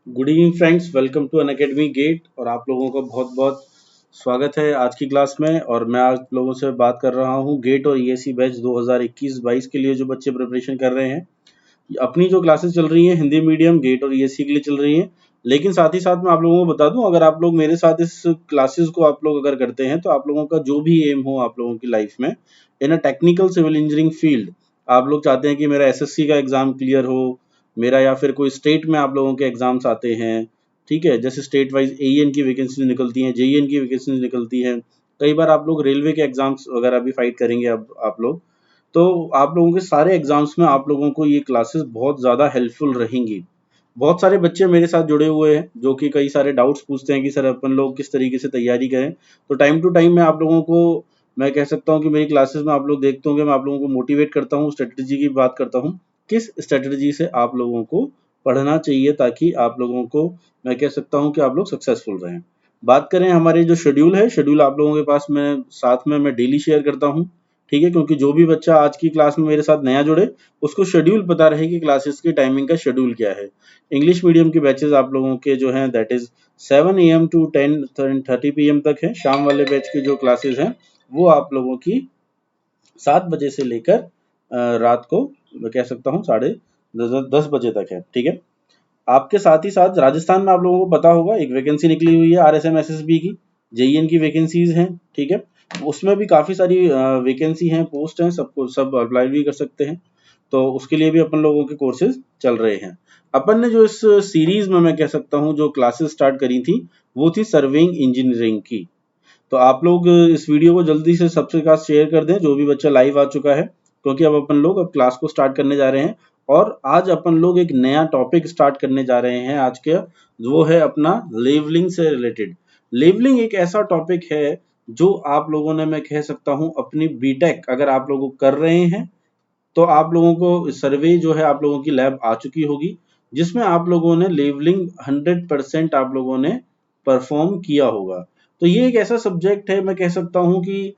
Good evening friends, welcome to Unacademy GATE. और आप लोगों का बहुत बहुत स्वागत है आज की क्लास में। और मैं आप लोगों से बात कर रहा हूं गेट और ईएससी बैच 2021-22 के लिए जो बच्चे प्रिपरेशन कर रहे हैं। अपनी जो क्लासेस चल रही हैं हिंदी मीडियम गेट और ईएससी के लिए चल रही हैं। लेकिन साथ ही साथ मैं आप लोगों को बता दूं, अगर आप लोग मेरे साथ इस क्लासेस को आप लोग अगर करते हैं तो आप लोगों का जो भी एम हो आप लोगों की लाइफ में in a technical civil engineering field, आप लोग चाहते हैं कि मेरा एसएससी का एग्जाम क्लियर हो, मेरा या फिर कोई स्टेट में आप लोगों के एग्जाम्स आते हैं, ठीक है, जैसे स्टेट वाइज एईएन की वैकेंसीज निकलती हैं, जेईएन की वैकेंसीज निकलती हैं। कई बार आप लोग रेलवे के एग्जाम्स वगैरह भी फाइट करेंगे अब आप लोग। तो आप लोगों के सारे एग्जाम्स में आप लोगों को ये क्लासेस बहुत ज़्यादा हेल्पफुल रहेंगी। बहुत सारे बच्चे मेरे साथ जुड़े हुए हैं जो कि कई सारे डाउट्स पूछते हैं कि सर अपन लोग किस तरीके से तैयारी करें। तो टाइम टू टाइम मैं आप लोगों को, मैं कह सकता हूँ कि मेरी क्लासेस में आप लोग देखते होंगे, मैं आप लोगों को मोटिवेट करता हूँ, स्ट्रेटजी की बात करता हूँ, किस स्ट्रेटजी से आप लोगों को पढ़ना चाहिए ताकि आप लोगों को, मैं कह सकता हूँ कि आप लोग सक्सेसफुल रहें। बात करें हमारे जो शेड्यूल है, शेड्यूल आप लोगों के पास मैं साथ में मैं डेली शेयर करता हूँ, ठीक है, क्योंकि जो भी बच्चा आज की क्लास में मेरे साथ नया जुड़े उसको शेड्यूल पता रहे कि क्लासेस की टाइमिंग का शेड्यूल क्या है। इंग्लिश मीडियम के बैचेस आप लोगों के जो हैं that is 7 AM to 10:30 PM तक है। शाम वाले बैच की जो क्लासेस हैं वो आप लोगों की 7 बजे से लेकर रात को मैं कह सकता हूँ 10:30 बजे तक है, ठीक है। आपके साथ ही साथ राजस्थान में आप लोगों को पता होगा एक वैकेंसी निकली हुई है आरएसएम एसएसबी की, जेईएन की वैकेंसीज हैं, ठीक है। उसमें भी काफी सारी वैकेंसी हैं, पोस्ट हैं, सबको सब अप्लाई भी कर सकते हैं। तो उसके लिए भी अपन लोगों के कोर्सेज चल रहे हैं। अपन ने जो इस सीरीज में मैं कह सकता हूँ जो क्लासेस स्टार्ट करी थी वो थी सर्वेइंग इंजीनियरिंग की। तो आप लोग इस वीडियो को जल्दी से सबसे साथ शेयर कर दें जो भी बच्चा लाइव आ चुका है, क्योंकि अब अपन लोग अब क्लास को स्टार्ट करने जा रहे हैं। और आज अपन लोग एक नया टॉपिक स्टार्ट करने जा रहे हैं आज के, वो है अपना लेवलिंग से रिलेटेड। लेवलिंग एक ऐसा टॉपिक है जो आप लोगों ने, मैं कह सकता हूँ, अपनी बीटेक अगर आप लोग कर रहे हैं तो आप लोगों को सर्वे जो है आप लोगों की लैब आ चुकी होगी, जिसमें आप लोगों ने लेवलिंग 100% आप लोगों ने परफॉर्म किया होगा। तो ये एक ऐसा सब्जेक्ट है, मैं कह सकता हूँ कि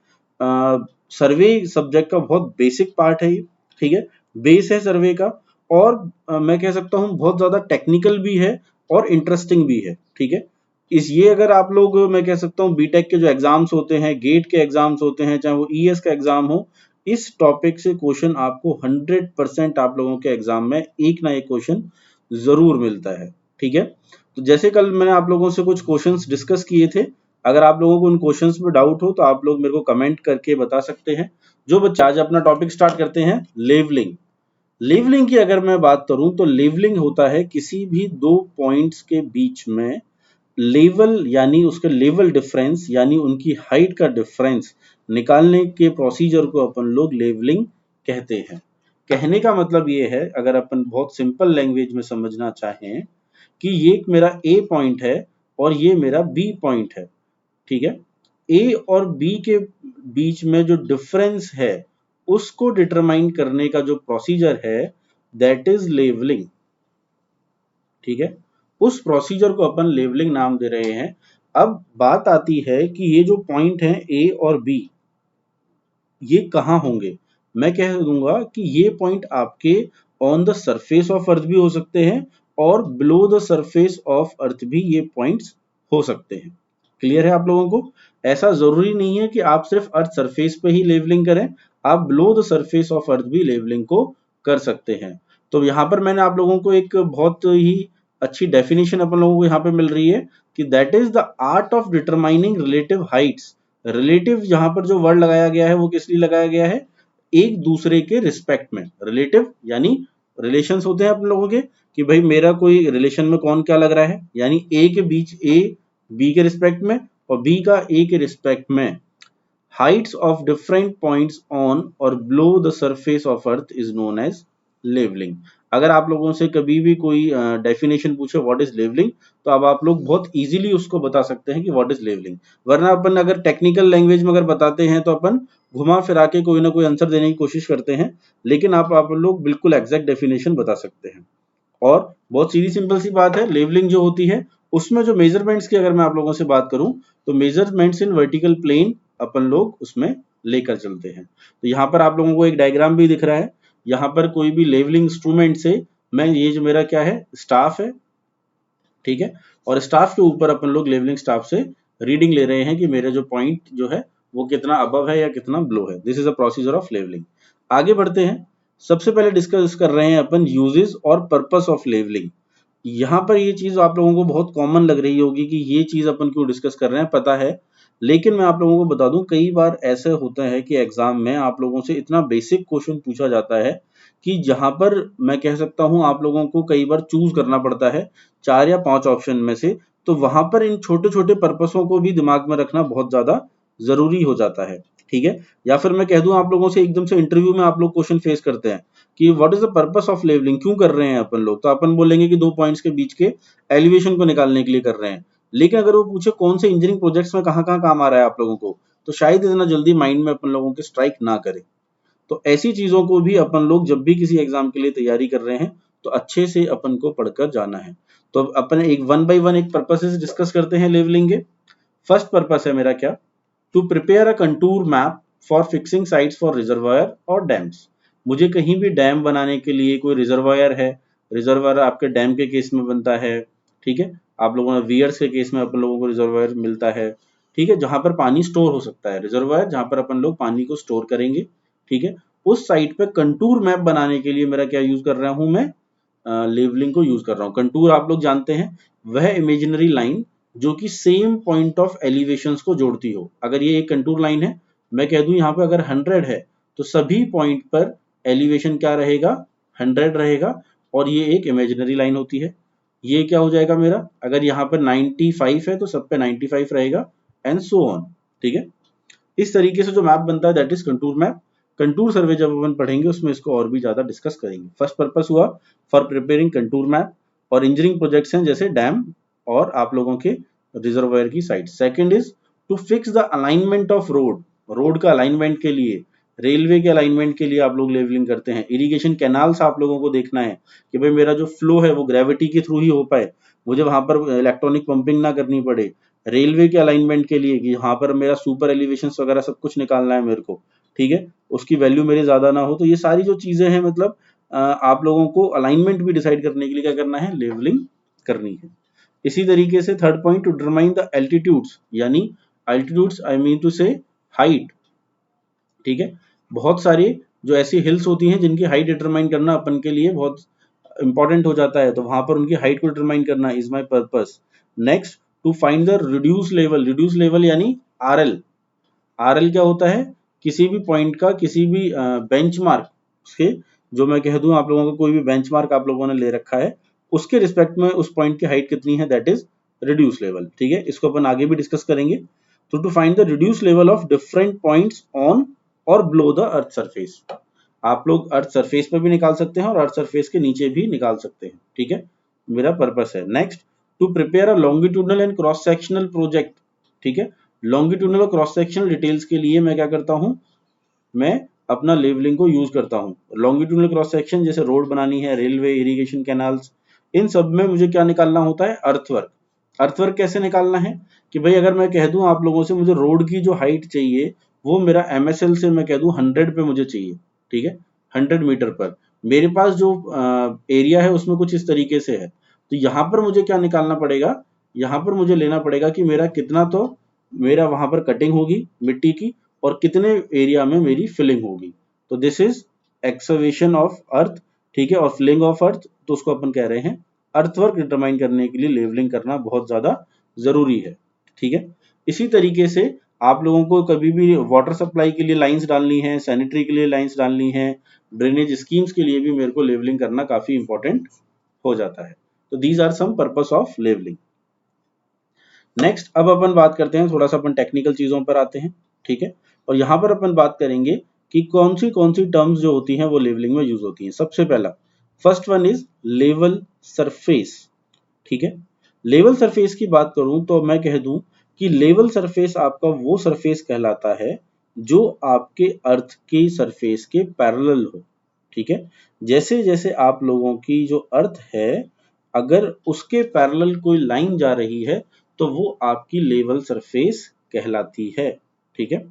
सर्वे सब्जेक्ट का बहुत बेसिक पार्ट है ये, ठीक है, बेस है सर्वे का। और मैं कह सकता हूँ बहुत ज्यादा टेक्निकल भी है और इंटरेस्टिंग भी है, ठीक है। इस ये अगर आप लोग, मैं कह सकता हूँ, बीटेक के जो एग्जाम्स होते हैं, गेट के एग्जाम्स होते हैं, चाहे वो ईएस का एग्जाम हो, इस टॉपिक से क्वेश्चन आपको 100% आप लोगों के एग्जाम में एक ना एक क्वेश्चन जरूर मिलता है, ठीक है। तो जैसे कल मैंने आप लोगों से कुछ क्वेश्चंस डिस्कस किए थे, अगर आप लोगों को उन क्वेश्चंस में डाउट हो तो आप लोग मेरे को कमेंट करके बता सकते हैं। जो बच्चा, आज अपना टॉपिक स्टार्ट करते हैं लेवलिंग। लेवलिंग की अगर मैं बात करूं तो लेवलिंग होता है किसी भी दो पॉइंट्स के बीच में लेवल, यानी उसके लेवल डिफरेंस, यानी उनकी हाइट का डिफरेंस निकालने के प्रोसीजर को अपन लोग लेवलिंग कहते हैं। कहने का मतलब ये है, अगर अपन बहुत सिंपल लैंग्वेज में समझना चाहें, कि ये एक मेरा ए पॉइंट है और ये मेरा बी पॉइंट है, ठीक है। ए और बी के बीच में जो डिफरेंस है उसको डिटरमाइन करने का जो प्रोसीजर है दैट इज लेवलिंग, ठीक है। उस प्रोसीजर को अपन लेवलिंग नाम दे रहे हैं। अब बात आती है कि ये जो पॉइंट है ए और बी, ये कहाँ होंगे। मैं कह दूंगा कि ये पॉइंट आपके ऑन द सरफेस ऑफ अर्थ भी हो सकते हैं और बिलो द सरफेस ऑफ अर्थ भी ये पॉइंट्स हो सकते हैं। क्लियर है आप लोगों को? ऐसा जरूरी नहीं है कि आप सिर्फ अर्थ सरफेस पे ही लेवलिंग करें, आप बिलो द सरफेस ऑफ अर्थ भी लेवलिंग को कर सकते हैं। तो यहाँ पर मैंने आप लोगों को एक बहुत ही अच्छी डेफिनेशन अपन लोगों को यहाँ पे मिल रही है कि that is the art of determining relative Heights. Relative यहाँ पर जो वर्ड लगाया गया है वो किस लिए लगाया गया है? एक दूसरे के रिस्पेक्ट में। रिलेटिव यानी रिलेशंस होते हैं अपन लोगों के, कि भाई मेरा कोई रिलेशन में कौन क्या लग रहा है, यानी ए के बीच ए बी के रिस्पेक्ट में और बी का ए के रिस्पेक्ट में। Heights of different points on और below the surface of earth is known as levelling. अगर आप लोगों से कभी भी कोई डेफिनेशन पूछे व्हाट इज लेवलिंग, तो अब आप लोग बहुत इजीली उसको बता सकते हैं कि व्हाट इज लेवलिंग। वरना अपन अगर टेक्निकल लैंग्वेज में अगर बताते हैं तो अपन घुमा फिरा के कोई ना कोई आंसर देने की कोशिश करते हैं, लेकिन आप लोग बिल्कुल एग्जैक्ट डेफिनेशन बता सकते हैं। और बहुत सीधी सिंपल सी बात है, लेवलिंग जो होती है उसमें जो मेजरमेंट्स की अगर मैं आप लोगों से बात करूं तो मेजरमेंट्स इन वर्टिकल प्लेन अपन लोग उसमें लेकर चलते हैं। तो यहाँ पर आप लोगों को एक डायग्राम भी दिख रहा है। यहाँ पर कोई भी लेवलिंग इंस्ट्रूमेंट से, मैं ये जो मेरा क्या है, स्टाफ है, ठीक है। और स्टाफ के ऊपर अपन लोग लेवलिंग स्टाफ से रीडिंग ले रहे हैं कि मेरे जो पॉइंट जो है वो कितना अबव है या कितना बिलो है। This is a procedure of levelling. आगे बढ़ते हैं। सबसे पहले डिस्कस कर रहे हैं अपन यूजेस और पर्पस ऑफ लेवलिंग। यहाँ पर ये चीज आप लोगों को बहुत कॉमन लग रही होगी कि ये चीज अपन क्यों डिस्कस कर रहे हैं, पता है। लेकिन मैं आप लोगों को बता दूं, कई बार ऐसे होता है कि एग्जाम में आप लोगों से इतना बेसिक क्वेश्चन पूछा जाता है कि जहां पर मैं कह सकता हूं आप लोगों को कई बार चूज करना पड़ता है 4 या 5 ऑप्शन में से। तो वहां पर इन छोटे छोटे पर्पसों को भी दिमाग में रखना बहुत ज्यादा जरूरी हो जाता है। ठीक है। या फिर मैं कह दूं आप लोगों से एकदम से इंटरव्यू में आप लोग क्वेश्चन फेस करते हैं कि what is the purpose of levelling, क्यों कर रहे हैं अपन लोग, तो अपन बोलेंगे कि 2 पॉइंट्स के बीच के एलिवेशन को निकालने के लिए कर रहे हैं। लेकिन अगर वो पूछे कौन से इंजीनियरिंग प्रोजेक्ट्स में कहाँ कहाँ काम आ रहा है आप लोगों को, तो शायद इतना जल्दी माइंड में अपन लोगों के स्ट्राइक ना करे। तो ऐसी चीजों को भी अपन लोग जब भी किसी एग्जाम के लिए तैयारी कर रहे हैं तो अच्छे से अपन को पढ़कर जाना है। तो अपन एक वन बाय वन एक पर्पसेस डिस्कस करते हैं लेवलिंग के। फर्स्ट पर्पस है मेरा क्या, to prepare a contour map for fixing sites for reservoir और डैम्स। मुझे कहीं भी डैम बनाने के लिए, कोई रिजर्वायर है, रिजर्वायर आपके डैम के केस में बनता है, ठीक है। आप लोगों ने वियर्स के केस में अपन लोगों को रिजर्वायर मिलता है, ठीक है, जहां पर पानी स्टोर हो सकता है, रिजर्वायर जहां पर अपन लोग पानी को स्टोर करेंगे, ठीक है। उस साइट पे कंटूर मैप बनाने के लिए मेरा क्या यूज कर रहा हूं मैं, लेवलिंग को यूज कर रहा हूँ। कंटूर आप लोग जानते हैं, वह इमेजिनरी लाइन जो कि सेम पॉइंट ऑफ एलिवेशंस को जोड़ती हो। अगर ये एक कंटूर लाइन है, मैं कह दूं यहाँ पे अगर 100 है तो सभी पॉइंट पर एलिवेशन क्या रहेगा, 100 रहेगा। और ये एक इमेजिनरी लाइन होती है। ये क्या हो जाएगा मेरा, अगर यहाँ पर 95 है तो सब पे 95 रहेगा, एंड सो ऑन। ठीक है। इस तरीके से जो मैप बनता है that is contour map. Contour survey जब अपन पढ़ेंगे उसमें इसको और भी ज्यादा डिस्कस करेंगे। फर्स्ट पर्पस हुआ फॉर प्रिपेयरिंग कंटूर मैप, और इंजीनियरिंग प्रोजेक्ट्स हैं जैसे डैम और आप लोगों के रिजर्वायर की side. Second is to fix the alignment of road, road का अलाइनमेंट के लिए, रेलवे के अलाइनमेंट के लिए आप लोग लेवलिंग करते हैं। इरिगेशन कैनाल्स आप लोगों को देखना है कि भाई मेरा जो फ्लो है वो ग्रेविटी के थ्रू ही हो पाए, मुझे वहां पर इलेक्ट्रॉनिक पंपिंग ना करनी पड़े। रेलवे के अलाइनमेंट के लिए कि यहाँ पर मेरा सुपर एलिवेशन वगैरह सब कुछ निकालना है मेरे को, ठीक है, उसकी वैल्यू मेरी ज्यादा ना हो। तो ये सारी जो चीजें हैं, मतलब आप लोगों को अलाइनमेंट भी डिसाइड करने के लिए क्या करना है, लेवलिंग करनी है। इसी तरीके से third point, to determine the altitudes, यानी altitudes I mean to say height, ठीक है। बहुत सारी जो ऐसी हिल्स होती हैं जिनकी हाइट डिटरमाइन करना अपन के लिए बहुत इंपॉर्टेंट हो जाता है, तो वहां पर उनकी हाइट को डिटरमाइन करना is my purpose. Next, to find the reduce level, reduce level यानी आरएल। आरएल क्या होता है, किसी भी पॉइंट का, किसी भी बेंचमार्क के, जो मैं कह दूं आप लोगों को कोई भी बेंचमार्क आप लोगों ने ले रखा है, उसके रिस्पेक्ट में उस पॉइंट की हाइट कितनी है, दैट इज रिड्यूस लेवल। ठीक है, इसको अपन आगे भी डिस्कस करेंगे। तो to find the reduce level of different points on और बिलो द अर्थ सरफेस, आप लोग अर्थ सरफेस पर भी निकाल सकते हैं और अर्थ सरफेस के नीचे भी निकाल सकते हैं। ठीक है, मेरा पर्पस है। Next, to prepare a longitudinal and cross sectional project. ठीक है, लॉन्गिट्यूडनल और क्रॉस सेक्शनल डिटेल्स के लिए मैं क्या करता हूं, मैं अपना लेवलिंग को यूज करता हूं। लॉन्गिट्यूडनल क्रॉस सेक्शन जैसे रोड बनानी है, रेलवे, इरिगेशन कैनाल्स, इन सब में मुझे क्या निकालना होता है, अर्थवर्क। अर्थवर्क कैसे निकालना है कि भाई अगर मैं कह दूं आप लोगों से मुझे रोड की जो हाइट चाहिए वो मेरा एमएसएल से मैं कह दूं 100 पे मुझे चाहिए, ठीक है, 100 मीटर पर। मेरे पास जो एरिया है उसमें कुछ इस तरीके से है, तो यहाँ पर मुझे क्या निकालना पड़ेगा, यहाँ पर मुझे लेना पड़ेगा कि मेरा कितना, तो मेरा वहां पर कटिंग होगी मिट्टी की और कितने एरिया में मेरी फिलिंग होगी। तो this is excavation of earth, ठीक है, और फिलिंग ऑफ अर्थ, तो उसको अपन कह रहे हैं अर्थवर्क। डिटरमाइन करने के लिए लेवलिंग करना बहुत ज्यादा जरूरी है। ठीक है, इसी तरीके से आप लोगों को कभी भी वाटर सप्लाई के लिए लाइंस डालनी है, सैनिटरी के लिए लाइंस डालनी है, ड्रेनेज स्कीम्स के लिए भी मेरे को लेवलिंग करना काफी इंपॉर्टेंट हो जाता है। तो these are some purpose of levelling. Next, अब अपन बात करते हैं, थोड़ा सा अपन टेक्निकल चीजों पर आते हैं। ठीक है, और यहाँ पर अपन बात करेंगे कि कौन सी टर्म्स जो होती हैं वो लेवलिंग में यूज होती हैं। सबसे पहला, first one is level surface. ठीक है, लेवल सरफेस की बात करूं तो मैं कह दूं कि लेवल सरफेस आपका वो सरफेस कहलाता है जो आपके अर्थ की सरफेस के पैरेलल हो। ठीक है, जैसे जैसे आप लोगों की जो अर्थ है, अगर उसके पैरेलल कोई लाइन जा रही है तो वो आपकी लेवल सरफेस कहलाती है। ठीक है,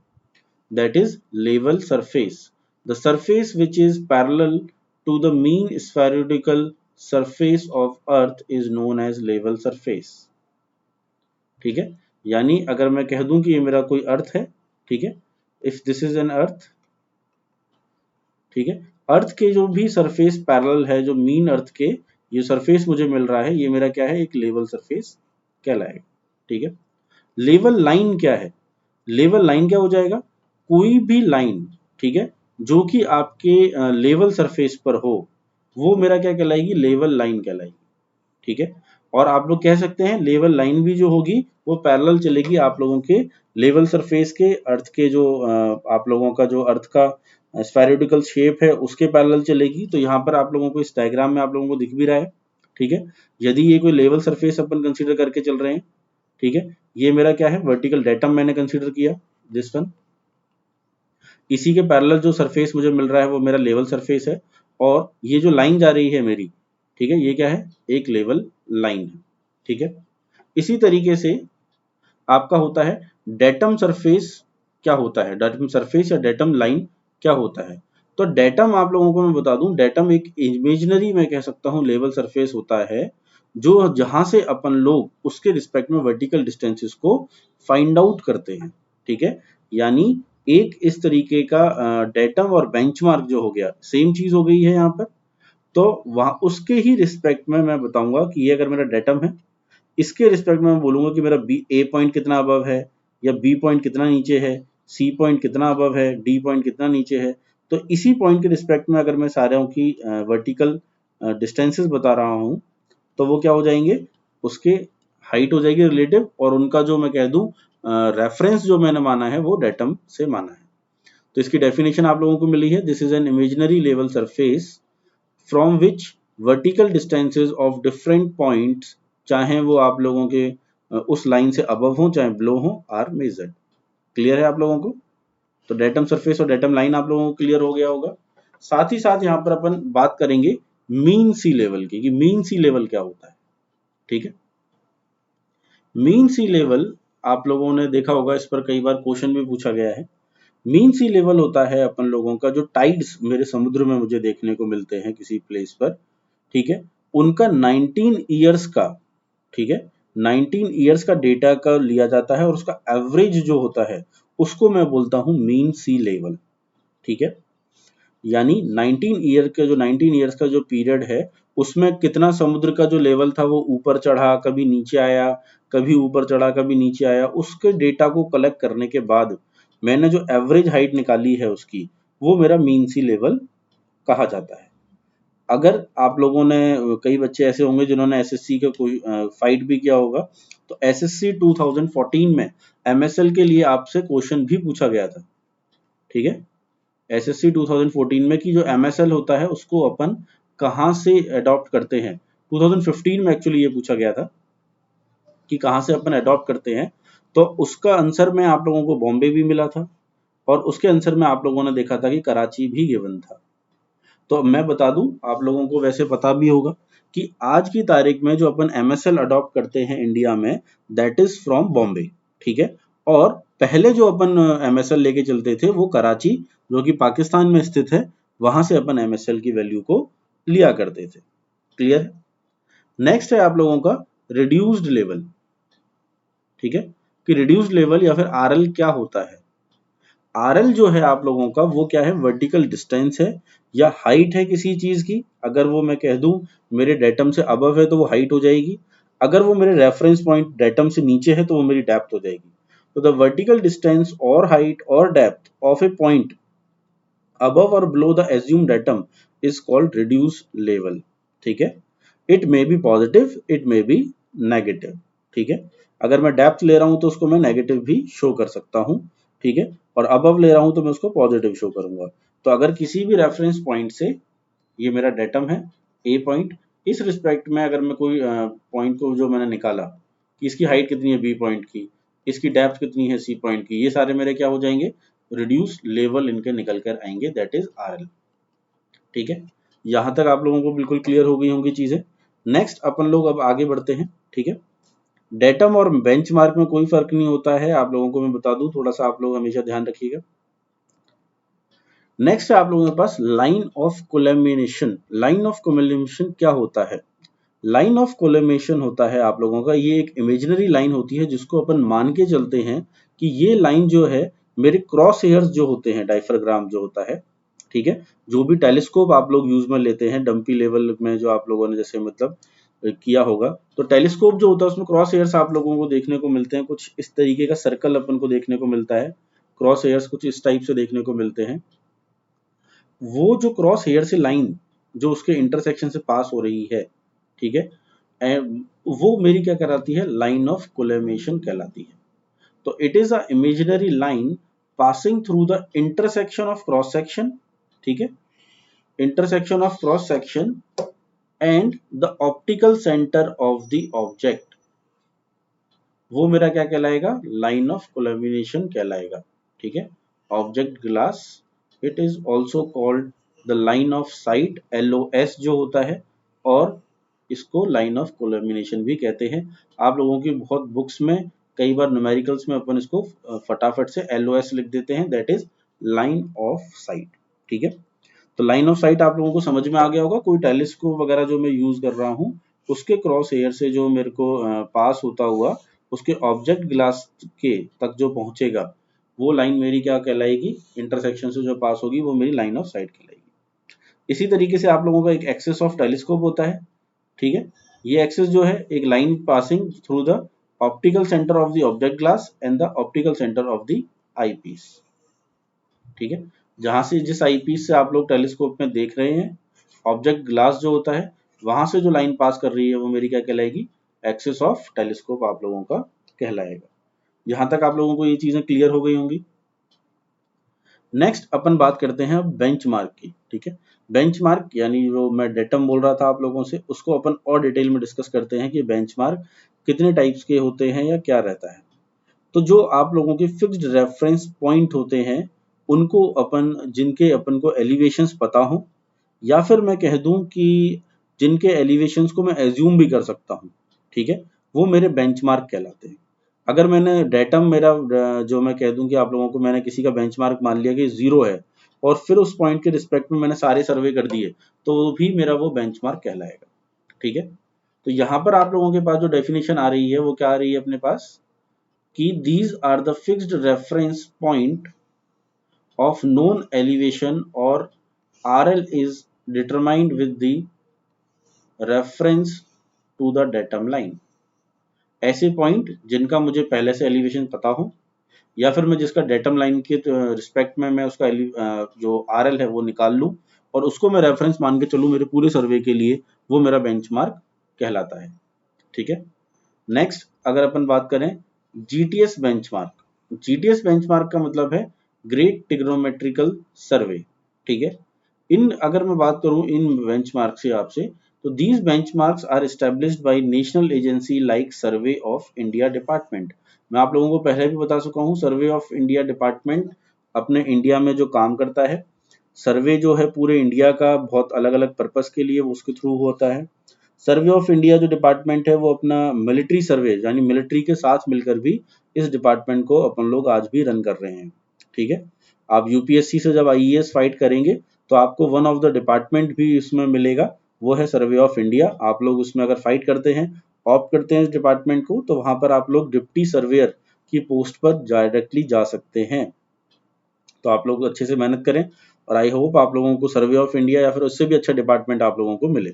that is level surface, the surface which is parallel to the mean spherical surface of earth is known as level surface. ठीक है, यानी अगर मैं कह दूं कि ये मेरा कोई अर्थ है, ठीक है, इफ दिस इज एन अर्थ, ठीक है, अर्थ के जो भी सरफेस पैरेलल है, जो मीन अर्थ के ये सरफेस मुझे मिल रहा है, ये मेरा क्या है, एक लेवल सरफेस कहलाएगा। ठीक है, लेवल लाइन क्या है, लेवल लाइन क्या हो जाएगा, कोई भी लाइन, ठीक है, जो कि आपके लेवल सरफेस पर हो, वो मेरा क्या कहलाएगी, लेवल लाइन कहलाएगी। ठीक है, और आप लोग कह सकते हैं लेवल लाइन भी जो होगी वो पैरेलल चलेगी आप लोगों के लेवल सरफेस के, अर्थ के जो आप लोगों का जो अर्थ का स्फेरिकल शेप है उसके पैरेलल चलेगी। तो यहाँ पर आप लोगों को इस डायग्राम में आप लोगों को दिख भी रहा है। ठीक है, यदि ये कोई लेवल सरफेस अपन कंसीडर करके चल रहे हैं, ठीक है, ये मेरा क्या है, वर्टिकल डेटम मैंने कंसीडर किया, दिस वन, इसी के पैरेलल जो सरफेस मुझे मिल रहा है वो मेरा लेवल सरफेस है, और ये जो लाइन जा रही है मेरी, ठीक है, ये क्या है, एक लेवल लाइन है। ठीक है, इसी तरीके से आपका होता है डेटम सरफेस। क्या होता है डेटम सरफेस या डेटम लाइन क्या होता है, तो डेटम आप लोगों को मैं बता दूं, डेटम एक इमेजिनरी मैं कह सकता हूं लेवल सरफेस होता है, जो जहां से अपन लोग उसके रिस्पेक्ट में वर्टिकल डिस्टेंसेस को फाइंड आउट करते हैं। ठीक है, यानी एक इस तरीके का डेटम और बेंचमार्क जो हो गया, सेम चीज हो गई है यहाँ पर। तो वहां उसके ही रिस्पेक्ट में मैं बताऊंगा कि ये अगर मेरा डेटम है, इसके रिस्पेक्ट में मैं बोलूंगा कि मेरा बी ए पॉइंट कितना अबव है, या बी पॉइंट कितना नीचे है, सी पॉइंट कितना अबव है, डी पॉइंट कितना नीचे है। तो इसी पॉइंट के रिस्पेक्ट में अगर मैं सारों की वर्टिकल डिस्टेंसेस बता रहा हूं, तो वो क्या हो जाएंगे, उसके हाइट हो जाएगी रिलेटिव, और उनका जो मैं कह दूं रेफरेंस जो मैंने माना है वो डेटम से माना है। तो इसकी डेफिनेशन आप लोगों को मिली है, this is an imaginary level surface from which vertical distances of different points, चाहे वो आप लोगों के उस लाइन से अबव हो चाहे बिलो हो, आर मेजर्ड। क्लियर है आप लोगों को, तो डेटम सरफेस और डेटम लाइन आप लोगों को क्लियर हो गया होगा। साथ ही साथ यहाँ पर अपन बात करेंगे मीन सी लेवल की, कि मीन सी लेवल क्या होता है। ठीक है, मीन सी लेवल आप लोगों ने देखा होगा, इस पर कई बार क्वेश्चन भी पूछा गया है। मीन सी लेवल होता है अपन लोगों का जो टाइड्स मेरे समुद्र में मुझे देखने को मिलते हैं किसी प्लेस पर, ठीक है, उनका 19 ईयर्स का, ठीक है, 19 ईयर्स का डेटा का लिया जाता है, और उसका एवरेज जो होता है उसको मैं बोलता हूं मीन सी लेवल। ठीक है, यानी 19 ईयर्स का जो पीरियड है, उसमें कितना समुद्र का जो लेवल था वो ऊपर चढ़ा, कभी नीचे आया, कभी ऊपर चढ़ा, कभी नीचे आया, उसके डेटा को कलेक्ट करने के बाद मैंने जो एवरेज हाइट निकाली है उसकी, वो मेरा मीन सी लेवल कहा जाता है। अगर आप लोगों ने, कई बच्चे ऐसे होंगे जिन्होंने एसएससी का कोई फाइट भी किया होगा, तो एसएससी 2014 में एमएसएल के लिए आपसे क्वेश्चन भी पूछा गया था। ठीक है, एसएससी 2014 में कि जो एमएसएल होता है उसको अपन कहाँ से अडॉप्ट करते हैं, 2015 में एक्चुअली ये पूछा गया था कि कहाँ से अपन अडॉप्ट करते हैं। तो उसका आंसर में आप लोगों को बॉम्बे भी मिला था, और उसके आंसर में आप लोगों ने देखा था कि कराची भी गिवन था। तो मैं बता दूं, आप लोगों को वैसे पता भी होगा कि आज की तारीख में जो अपन एमएसएल अडॉप्ट करते हैं इंडिया में, दैट इज फ्रॉम बॉम्बे। ठीक है, और पहले जो अपन एमएसएल लेके चलते थे वो कराची, जो कि पाकिस्तान में स्थित है, वहां से अपन एमएसएल की वैल्यू को लिया करते थे। क्लियर है, नेक्स्ट है आप लोगों का रिड्यूस्ड लेवल। ठीक है, कि रिड्यूस्ड लेवल या फिर आरएल क्या होता है। आरएल जो है आप लोगों का वो क्या है, वर्टिकल डिस्टेंस है या हाइट है किसी चीज की। अगर वो मैं कह दूं मेरे डेटम से अबव है तो वो हाइट हो जाएगी, अगर वो मेरे रेफरेंस पॉइंट डेटम से नीचे है तो वो मेरी डेप्थ हो जाएगी। तो द वर्टिकल डिस्टेंस और हाइट और depth of A point above or below the assumed datum is called reduced level. ठीक है, it may be positive, it may be negative. ठीक है, अगर मैं डेप्थ ले रहा हूं तो उसको मैं नेगेटिव भी शो कर सकता हूं। ठीक है, और अबव ले रहा हूं तो मैं उसको पॉजिटिव शो करूंगा। तो अगर किसी भी रेफरेंस पॉइंट से, ये मेरा डेटम है ए पॉइंट, इस रिस्पेक्ट में अगर मैं कोई पॉइंट को जो मैंने निकाला कि इसकी हाइट कितनी है बी पॉइंट की, इसकी डेप्थ कितनी है सी पॉइंट की, ये सारे मेरे क्या हो जाएंगे, रिड्यूस लेवल इनके निकल कर आएंगे, दैट इज आरएल। ठीक है, यहां तक आप लोगों को बिल्कुल क्लियर हो गई होंगी चीजें। नेक्स्ट अपन लोग अब आगे बढ़ते हैं। ठीक है, डेटम और बेंचमार्क में कोई फर्क नहीं होता है, आप लोगों को मैं बता दूं, थोड़ा सा आप लोग हमेशा ध्यान रखिएगा। नेक्स्ट है आप लोगों के पास लाइन ऑफ कोलैमिनेशन। लाइन ऑफ कोलैमिनेशन क्या होता है? लाइन ऑफ कोलैमिनेशन होता है आप लोगों का, ये एक इमेजिनरी लाइन होती है जिसको अपन मान के चलते हैं कि ये लाइन जो है मेरे क्रॉस हेयर्स जो होते हैं, डायफ्राग्राम जो होता है, ठीक है, जो भी टेलीस्कोप आप लोग यूज में लेते हैं डंपी लेवल में, जो आप लोगों ने जैसे मतलब किया होगा, तो टेलीस्कोप जो होता है उसमें क्रॉस हेयर्स आप लोगों को देखने को मिलते हैं, कुछ इस तरीके का सर्कल अपन को देखने को मिलता है, क्रॉस हेयर्स कुछ इस टाइप से देखने को मिलते हैं। वो जो क्रॉस हेयर से लाइन जो उसके इंटरसेक्शन से पास हो रही है, ठीक है, वो मेरी क्या कहलाती है? लाइन ऑफ कोलैमिनेशन कहलाती है। तो it is a imaginary line passing through the intersection of cross section, ठीक है, intersection of cross section and the optical centre of the object, वो मेरा क्या कहलाएगा? लाइन ऑफ कोलैमिनेशन कहलाएगा, ठीक है। Object glass, it is also called the line of site, LOS जो होता है, और इसको लाइन ऑफ कोलैमिनेशन भी कहते हैं। आप लोगों की बहुत बुक्स में कई बार न्यूमेरिकल्स में अपन इसको फटाफट से LOS लिख देते हैं, that is line of site, ठीक है। तो लाइन ऑफ साइट आप लोगों को समझ में आ गया होगा। कोई टेलीस्कोप वगैरह जो मैं यूज कर रहा हूँ, उसके क्रॉस हेयर से जो मेरे को पास होता हुआ उसके ऑब्जेक्ट ग्लास के तक जो पहुंचेगा, वो लाइन मेरी क्या कहलाएगी? इंटरसेक्शन से जो पास होगी वो मेरी लाइन ऑफ साइट कहलाएगी। इसी तरीके से आप लोगों का एक एक्सिस ऑफ टेलीस्कोप होता है, ठीक है। ये एक्सिस जो है एक line passing through the optical centre of the object glass and the optical centre of the eyepiece, ठीक है। जहां से जिस आई पीस से आप लोग टेलीस्कोप में देख रहे हैं, ऑब्जेक्ट ग्लास जो होता है, वहां से जो लाइन पास कर रही है वो मेरी क्या कहलाएगी? एक्सिस ऑफ टेलीस्कोप आप लोगों का कहलाएगा। यहाँ तक आप लोगों को ये चीजें क्लियर हो गई होंगी। नेक्स्ट अपन बात करते हैं अब बेंचमार्क की, ठीक है। बेंचमार्क यानी जो मैं डेटम बोल रहा था आप लोगों से, उसको अपन और डिटेल में डिस्कस करते हैं कि बेंचमार्क कितने टाइप्स के होते हैं या क्या रहता है। तो जो आप लोगों के फिक्स्ड रेफरेंस पॉइंट होते हैं, उनको अपन, जिनके अपन को एलिवेशंस पता हो, या फिर मैं कह दूं कि जिनके एलिवेशंस को मैं एज्यूम भी कर सकता हूं, ठीक है, वो मेरे बेंचमार्क कहलाते हैं। अगर मैंने डेटम मेरा जो मैं कह दूं कि आप लोगों को मैंने किसी का बेंचमार्क मान लिया कि 0 है, और फिर उस पॉइंट के रिस्पेक्ट में मैंने सारे सर्वे कर दिए, तो वो भी मेरा वो बेंचमार्क कहलाएगा, ठीक है। तो यहाँ पर आप लोगों के पास जो डेफिनेशन आ रही है वो क्या आ रही है अपने पास, कि these are the fixed reference point of known elevation or RL is determined with the reference to the datum line। ऐसे पॉइंट जिनका मुझे पहले से एलिवेशन पता हो, या फिर मैं जिसका डेटम लाइन के रिस्पेक्ट में मैं उसका जो RL है वो निकाल लूं, और उसको मैं रेफरेंस मान के चलूं मेरे पूरे सर्वे के लिए, वो मेरा बेंचमार्क कहलाता है, ठीक है। नेक्स्ट अगर अपन बात करें GTS बेंचमार्क, GTS बेंचमार्क का मतलब है ग्रेट ट्रिग्नोमेट्रिकल सर्वे, ठीक है। इन अगर मैं बात करूं इन बेंचमार्क से आपसे, तो these benchmarks are established by national agency like Survey of India department. मैं आप लोगों को पहले भी बता चुका हूं, सर्वे ऑफ इंडिया डिपार्टमेंट अपने इंडिया में जो काम करता है, सर्वे जो है पूरे इंडिया का बहुत अलग अलग पर्पस के लिए उसके थ्रू होता है। सर्वे ऑफ इंडिया जो डिपार्टमेंट है वो अपना मिलिट्री सर्वे यानी मिलिट्री के साथ मिलकर भी इस डिपार्टमेंट को अपन लोग आज भी रन कर रहे हैं, ठीक है। आप यूपीएससी से जब IAS फाइट करेंगे तो आपको वन ऑफ द डिपार्टमेंट भी इसमें मिलेगा, वो है सर्वे ऑफ इंडिया। आप लोग उसमें अगर फाइट करते हैं, ऑप्ट करते हैं इस डिपार्टमेंट को, तो वहां पर आप लोग डिप्टी सर्वेयर की पोस्ट पर डायरेक्टली जा सकते हैं। तो आप लोग अच्छे से मेहनत करें, और आई होप आप लोगों को सर्वे ऑफ इंडिया या फिर उससे भी अच्छा डिपार्टमेंट आप लोगों को मिले,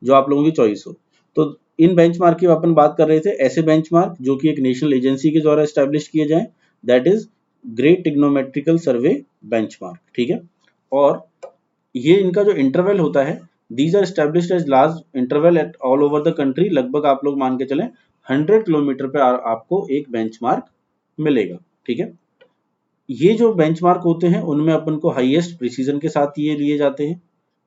जो आप लोगों की चॉइस हो। तो इन बेंचमार्क की अपन बात कर रहे थे, ऐसे बेंचमार्क जो कि एक नेशनल एजेंसी के द्वारा एस्टैब्लिश किए जाएं, that is great trigonometrical survey benchmark, ठीक है। और ये इनका जो इंटरवल होता है, these are established as large interval at all over the country. लगभग आप लोग मान के चलें 100 किलोमीटर पे आपको एक बेंचमार्क मिलेगा, ठीक है। ये जो बेंचमार्क होते हैं उनमें अपन को हाईएस्ट प्रिसीजन के साथ ये लिए जाते हैं,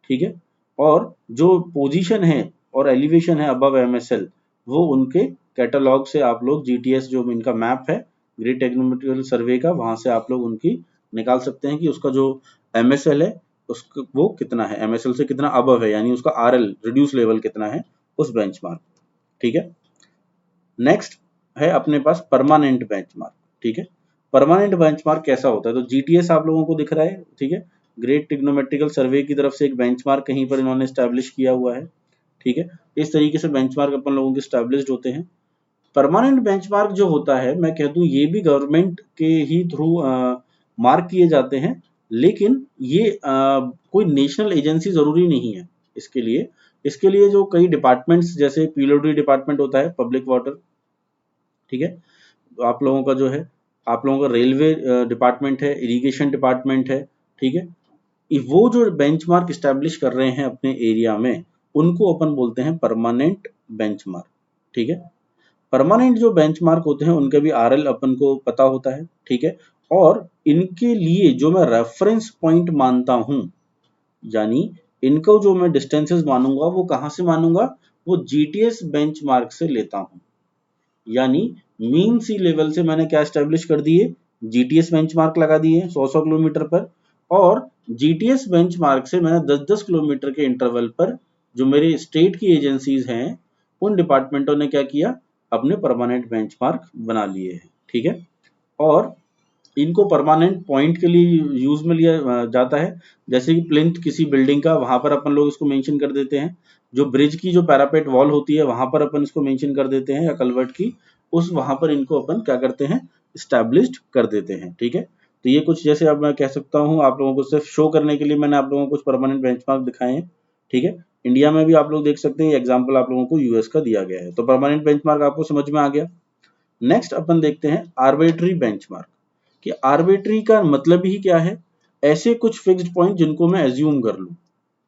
ठीक है। और जो पोजीशन है और एलिवेशन है अबव MSL, वो उनके कैटलॉग से आप लोग GTS जो इनका मैप है ग्रेट ट्रिग्नोमेट्रिकल सर्वे का, वहां से आप लोग उनकी निकाल सकते हैं कि उसका जो MSL है उसका वो कितना है, MSL से कितना अबव है, यानी उसका RL रिड्यूस लेवल कितना है उस बेंचमार्क, ठीक है। नेक्स्ट है अपने पास परमानेंट बेंचमार्क, ठीक है। परमानेंट बेंचमार्क कैसा होता है, तो GTS आप लोगों को दिख रहा है, ठीक है। ग्रेट ट्रिग्नोमेट्रिकल सर्वे की तरफ से एक बेंचमार्क कहीं पर इन्होंने स्टैब्लिश किया हुआ है, ठीक है। इस तरीके से बेंचमार्क अपन लोगों के स्टैब्लिश्ड होते हैं। परमानेंट बेंचमार्क जो होता है, मैं कह दूं ये भी गवर्नमेंट के ही थ्रू मार्क किए जाते हैं, लेकिन ये कोई नेशनल एजेंसी जरूरी नहीं है इसके लिए जो कई डिपार्टमेंट्स जैसे पीडब्ल्यूडी डिपार्टमेंट होता है, पब्लिक वाटर, ठीक है। आप लोगों का जो है, आप लोगों का रेलवे डिपार्टमेंट है, इरिगेशन डिपार्टमेंट है, ठीक है। वो जो बेंचमार्क स्टैब्लिश कर रहे हैं अपने एरिया में, उनको अपन बोलते हैं परमानेंट बेंचमार्क, ठीक है। परमानेंट जो बेंचमार्क होते हैं उनके भी आरएल अपन को पता होता है, ठीक है। और इनके लिए जो मैं रेफरेंस पॉइंट मानता हूं, यानी इनको जो मैं डिस्टेंसेस मानूंगा वो कहां से मानूंगा, वो जीटीएस बेंचमार्क से लेता हूं। यानी मीन सी लेवल से मैंने क्या स्टैब्लिश कर दिए, जीटीएस बेंचमार्क लगा दिए 100-100 किलोमीटर पर, और जीटीएस बेंचमार्क से मैंने 10-10 किलोमीटर के इंटरवल पर जो मेरे स्टेट की एजेंसीज हैं, उन डिपार्टमेंटों ने क्या किया, अपने परमानेंट बेंचमार्क बना लिए हैं, ठीक है। और इनको परमानेंट पॉइंट के लिए यूज में लिया जाता है, जैसे कि प्लिंथ किसी बिल्डिंग का, वहां पर अपन लोग इसको मेंशन कर देते हैं। जो ब्रिज की जो पैरापेट वॉल होती है वहां पर अपन इसको मेंशन कर देते हैं, या कलवर्ट की, उस वहां पर इनको अपन क्या करते हैं, स्टैब्लिश्ड कर देते हैं, ठीक है। तो ये कुछ जैसे अब मैं कह सकता हूँ आप लोगों को सिर्फ शो करने के लिए मैंने आप लोगों को कुछ परमानेंट बेंचमार्क दिखाए हैं, ठीक है। इंडिया में भी आप लोग देख सकते हैं, एग्जाम्पल आप लोगों को यूएस का दिया गया है। तो परमानेंट बेंचमार्क आपको समझ में आ गया। नेक्स्ट अपन देखते हैं आर्बिट्री बेंचमार्क, कि आर्बिट्री का मतलब ही क्या है, ऐसे कुछ फिक्स्ड पॉइंट जिनको मैं एज्यूम कर लूं,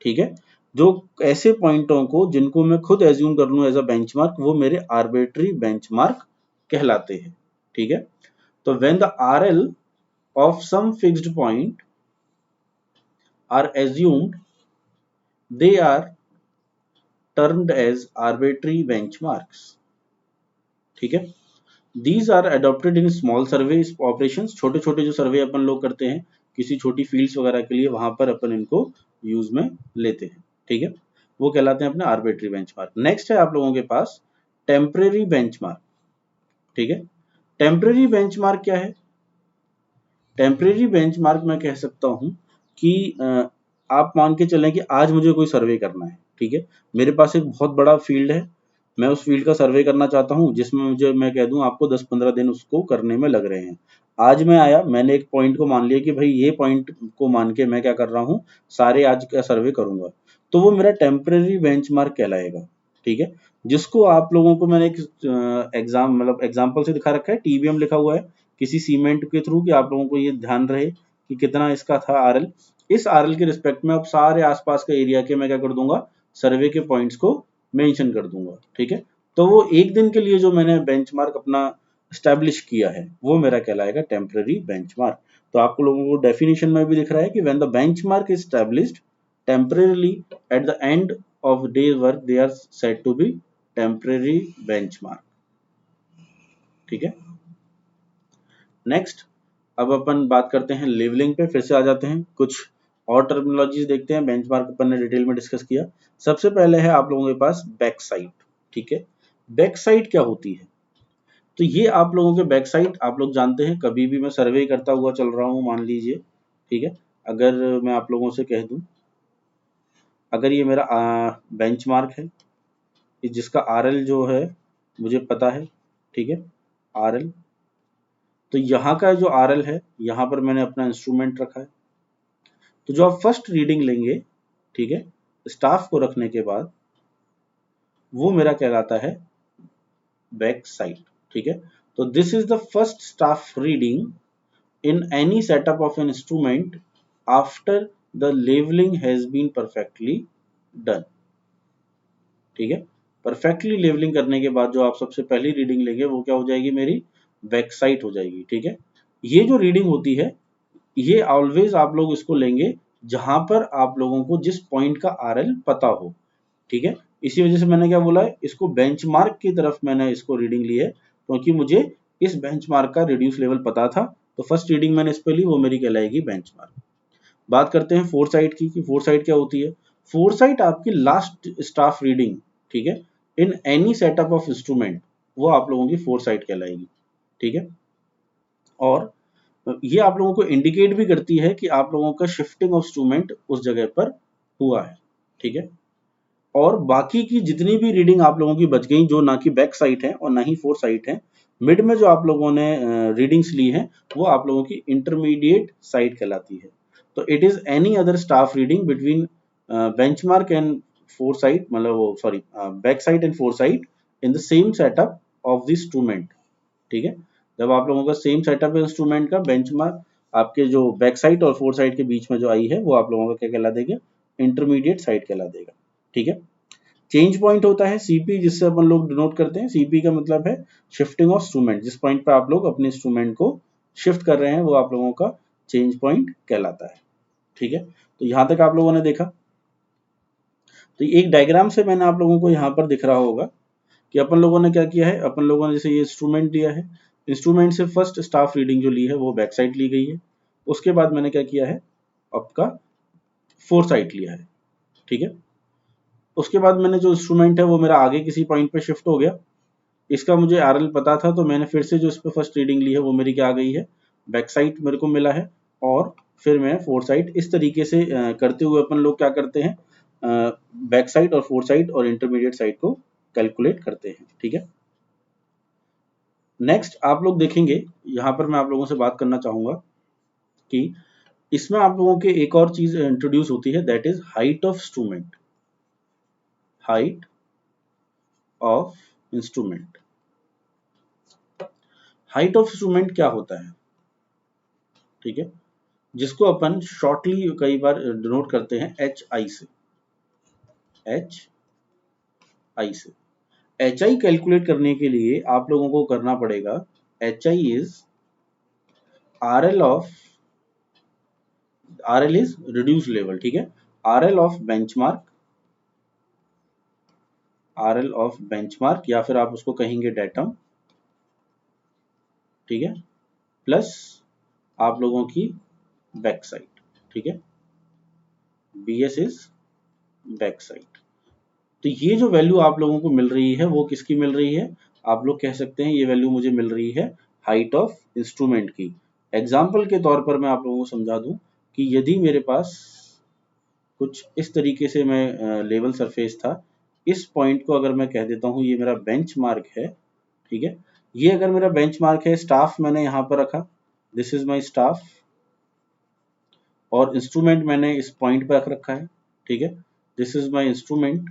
ठीक है। जो ऐसे पॉइंटों को जिनको मैं खुद एज्यूम कर लूं एज अ बेंचमार्क, वो मेरे आर्बिट्री बेंचमार्क कहलाते हैं, ठीक है। तो when the RL of some fixed point are assumed, they are termed as arbitrary benchmarks, ठीक है। These are adopted in small survey operations, छोटे छोटे जो सर्वे अपन लोग करते हैं किसी छोटी फील्ड्स वगैरह के लिए, वहां पर अपन इनको यूज में लेते हैं, ठीक है। वो कहलाते हैं अपने आर्बिट्री बेंचमार्क। नेक्स्ट है आप लोगों के पास टेम्परेरी बेंचमार्क, ठीक है। टेम्परेरी बेंचमार्क क्या है, टेम्परेरी बेंचमार्क मैं कह सकता हूं कि आप मान के चलें कि आज मुझे कोई सर्वे करना है, ठीक है। मेरे पास एक बहुत बड़ा फील्ड है, मैं उस फील्ड का सर्वे करना चाहता हूं, जिसमें मुझे, मैं कह दूं आपको 10-15 दिन उसको करने में लग रहे हैं। आज मैं आया, मैंने एक पॉइंट को मान लिया कि भाई ये पॉइंट को मान के मैं क्या कर रहा हूं, सारे आज का सर्वे करूंगा, तो वो मेरा टेम्परेरी बेंचमार्क कहलाएगा, ठीक है। जिसको आप लोगों को मैंने एक एग्जाम्पल से दिखा रखा है, टीबीएम लिखा हुआ है किसी सीमेंट के थ्रू, कि आप लोगों को ये ध्यान रहे कि कितना इसका था आरएल। इस आरएल के रिस्पेक्ट में अब सारे आसपास के एरिया के मैं क्या कर दूंगा, सर्वे के पॉइंट्स को मेंशन कर दूंगा, ठीक है। तो वो एक दिन के लिए जो मैंने बेंचमार्क अपना स्टैब्लिश किया है, वो मेरा कहलाएगा टेम्पररी बेंचमार्क। तो आपको लोगों को डेफिनेशन में भी दिख रहा है कि when the benchmark is established temporarily at the end of day work, they are said to be temporary benchmark, ठीक है। नेक्स्ट अब अपन बात करते हैं लेवलिंग पे, फिर से आ जाते हैं, कुछ और टर्मिनोलॉजीज देखते हैं। बेंचमार्क अपन ने डिटेल में डिस्कस किया। सबसे पहले है आप लोगों के पास बैक साइड, ठीक है। बैक साइड क्या होती है, तो ये आप लोगों के बैक साइड आप लोग जानते हैं, कभी भी मैं सर्वे करता हुआ चल रहा हूँ मान लीजिए, ठीक है। अगर मैं आप लोगों से कह दूं, अगर ये मेरा बेंचमार्क है, जिसका आरएल जो है मुझे पता है, ठीक है, आरएल, तो यहाँ का जो आरएल है, यहाँ पर मैंने अपना इंस्ट्रूमेंट रखा है। तो जो आप फर्स्ट रीडिंग लेंगे, ठीक है, स्टाफ को रखने के बाद, वो मेरा कहलाता है बैक साइड, ठीक है। तो this is the first staff reading in any setup of an instrument after the levelling has been perfectly done, ठीक है। परफेक्टली लेवलिंग करने के बाद जो आप सबसे पहली रीडिंग लेंगे, वो क्या हो जाएगी, मेरी बैक साइड हो जाएगी, ठीक है। ये जो रीडिंग होती है, ये ऑलवेज आप लोग इसको लेंगे जहां पर आप लोगों को जिस पॉइंट का आरएल पता हो, ठीक है। इसी वजह से मैंने क्या बोला है, इसको बेंचमार्क की तरफ मैंने इसको रीडिंग ली है, क्योंकि मुझे इस बेंचमार्क का रिड्यूस लेवल पता था, तो फर्स्ट रीडिंग मैंने इस पे ली, वो मेरी कहलाएगी बेंचमार्क। बात करते हैं फोर साइड की, कि फोर साइड क्या होती है। फोर साइड आपकी लास्ट स्टाफ रीडिंग, ठीक है, इन एनी सेटअप ऑफ इंस्ट्रूमेंट, वो आप लोगों की फोर साइड कहलाएगी, ठीक है। और ये आप लोगों को इंडिकेट भी करती है कि आप लोगों का शिफ्टिंग ऑफ इंस्ट्रूमेंट उस जगह पर हुआ है, ठीक है। और बाकी की जितनी भी रीडिंग आप लोगों की बच गई, जो ना कि बैक साइड है और ना ही फोर साइड है, मिड में जो आप लोगों ने रीडिंग्स ली है वो आप लोगों की इंटरमीडिएट साइड कहलाती है। तो it is any other staff reading between benchmark and four side, मतलब वो sorry back side and four side in the same setup of the instrument, ठीक है। जब आप लोगों का सेम सेटअप है इंस्ट्रूमेंट का, बेंचमार्क आपके जो बैक साइड और फोर साइड के बीच में जो आई है वो आप लोगों का क्या कहला देगा, इंटरमीडिएट साइड कहला देगा, ठीक है। चेंज पॉइंट होता है सीपी, जिससे अपन लोग डिनोट करते हैं। सीपी का मतलब है शिफ्टिंग ऑफ इंस्ट्रूमेंट, जिस पॉइंट पे आप लोग अपने इंस्ट्रूमेंट को शिफ्ट कर रहे हैं वो आप लोगों का चेंज पॉइंट कहलाता है, ठीक है। तो यहां तक आप लोगों ने देखा। तो एक डायग्राम से मैंने आप लोगों को यहाँ पर दिख रहा होगा कि अपन लोगों ने क्या किया है, अपन लोगों ने जैसे ये इंस्ट्रूमेंट लिया है, इंस्ट्रूमेंट से फर्स्ट स्टाफ रीडिंग जो ली है वो बैक साइड ली गई है। उसके बाद मैंने क्या किया है, आपका फोर साइड लिया है, ठीक है। उसके बाद मैंने जो इंस्ट्रूमेंट है वो मेरा आगे किसी पॉइंट पे शिफ्ट हो गया। इसका मुझे आरएल पता था, तो मैंने फिर से जो इस पे फर्स्ट रीडिंग ली है वो मेरी क्या आ गई है, बैक साइड मेरे को मिला है। और फिर मैं फोर साइड इस तरीके से करते हुए अपन लोग क्या करते हैं, बैक साइड और फोर साइड और इंटरमीडिएट साइड को कैलकुलेट करते हैं, ठीक है। नेक्स्ट आप लोग देखेंगे, यहाँ पर मैं आप लोगों से बात करना चाहूंगा कि इसमें आप लोगों के एक और चीज इंट्रोड्यूस होती है, that is height of instrument. Height of instrument, height of instrument क्या होता है, ठीक है, जिसको अपन शॉर्टली कई बार डिनोट करते हैं एच आई से। एच आई से एच आई कैलकुलेट करने के लिए आप लोगों को करना पड़ेगा, H I is are L of, R L is reduce level, ठीक है। Are L of benchmark, are L of benchmark या फिर आप उसको कहेंगे डेटम, ठीक है, प्लस आप लोगों की बैक साइड, ठीक है। B S is back side. तो ये जो वैल्यू आप लोगों को मिल रही है वो किसकी मिल रही है, आप लोग कह सकते हैं ये वैल्यू मुझे मिल रही है हाइट ऑफ इंस्ट्रूमेंट की। एग्जाम्पल के तौर पर मैं आप लोगों को समझा दूं कि यदि मेरे पास कुछ इस तरीके से मैं लेवल सरफेस था, इस पॉइंट को अगर मैं कह देता हूं ये मेरा बेंच मार्क है, ठीक है। ये अगर मेरा बेंच मार्क है, स्टाफ मैंने यहाँ पर रखा, दिस इज माई स्टाफ, और इंस्ट्रूमेंट मैंने इस पॉइंट पर रख रखा है, ठीक है, this is my instrument.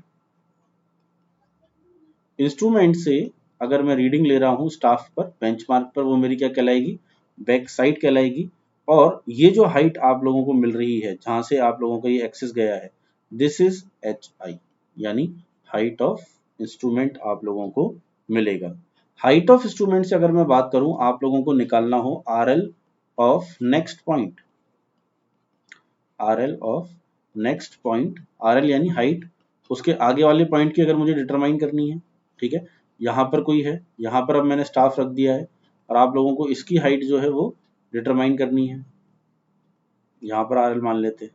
Instrument से अगर मैं रीडिंग ले रहा हूं स्टाफ पर, बेंचमार्क पर, वो मेरी क्या कहलाएगी, बैक साइड कहलाएगी। और ये जो हाइट आप लोगों को मिल रही है जहां से आप लोगों का ये एक्सेस गया है, दिस इज एच आई, यानी हाइट ऑफ इंस्ट्रूमेंट आप लोगों को मिलेगा। हाइट ऑफ इंस्ट्रूमेंट से अगर मैं बात करूं, आप लोगों को निकालना हो are L of next point, are L of next point, R L यानी हाइट, उसके आगे वाले पॉइंट की अगर मुझे डिटरमाइन करनी है, ठीक है। यहाँ पर कोई है, यहाँ पर अब मैंने स्टाफ रख दिया है और आप लोगों को इसकी हाइट जो है वो डिटरमाइन करनी है, यहाँ पर आर एल मान लेते हैं।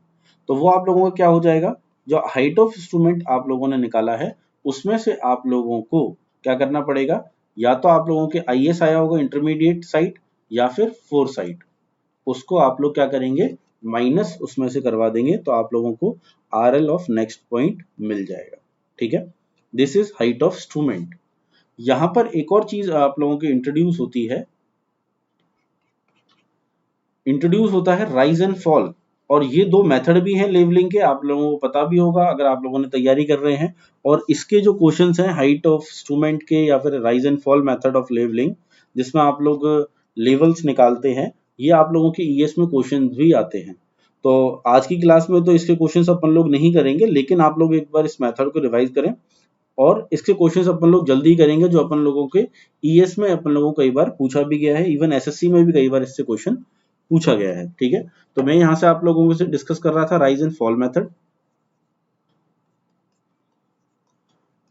तो वो आप लोगों का क्या हो जाएगा, जो हाइट ऑफ इंस्ट्रूमेंट आप लोगों ने निकाला है उसमें से आप लोगों को क्या करना पड़ेगा, या तो आप लोगों के आई एस आया होगा इंटरमीडिएट साइड या फिर फोर साइड, उसको आप लोग क्या करेंगे, माइनस उसमें से करवा देंगे, तो आप लोगों को R L of next point मिल जाएगा, ठीक है। This is height of instrument. यहां पर एक और चीज आप लोगों की इंट्रोड्यूस होती है, इंट्रोड्यूस होता है राइज एंड फॉल। और ये दो मेथड भी हैं लेवलिंग के, आप लोगों को पता भी होगा अगर आप लोगों ने तैयारी कर रहे हैं। और इसके जो क्वेश्चंस हैं हाइट ऑफ इंस्ट्रूमेंट के या फिर rise and fall method of levelling, जिसमें आप लोग लेवल्स निकालते हैं, ये आप लोगों के ईएस में क्वेश्चन भी आते हैं। तो आज की क्लास में तो इसके क्वेश्चंस अपन लोग नहीं करेंगे, लेकिन आप लोग एक बार इस मेथड को रिवाइज करें और इसके क्वेश्चंस अपन लोग जल्दी करेंगे, जो अपन लोगों के ईएस में अपन लोगों को कई बार पूछा भी गया है, इवन एसएससी में भी कई बार इससे क्वेश्चन पूछा गया है, ठीक है। तो मैं यहाँ से आप लोगों से डिस्कस कर रहा था rise and fall method.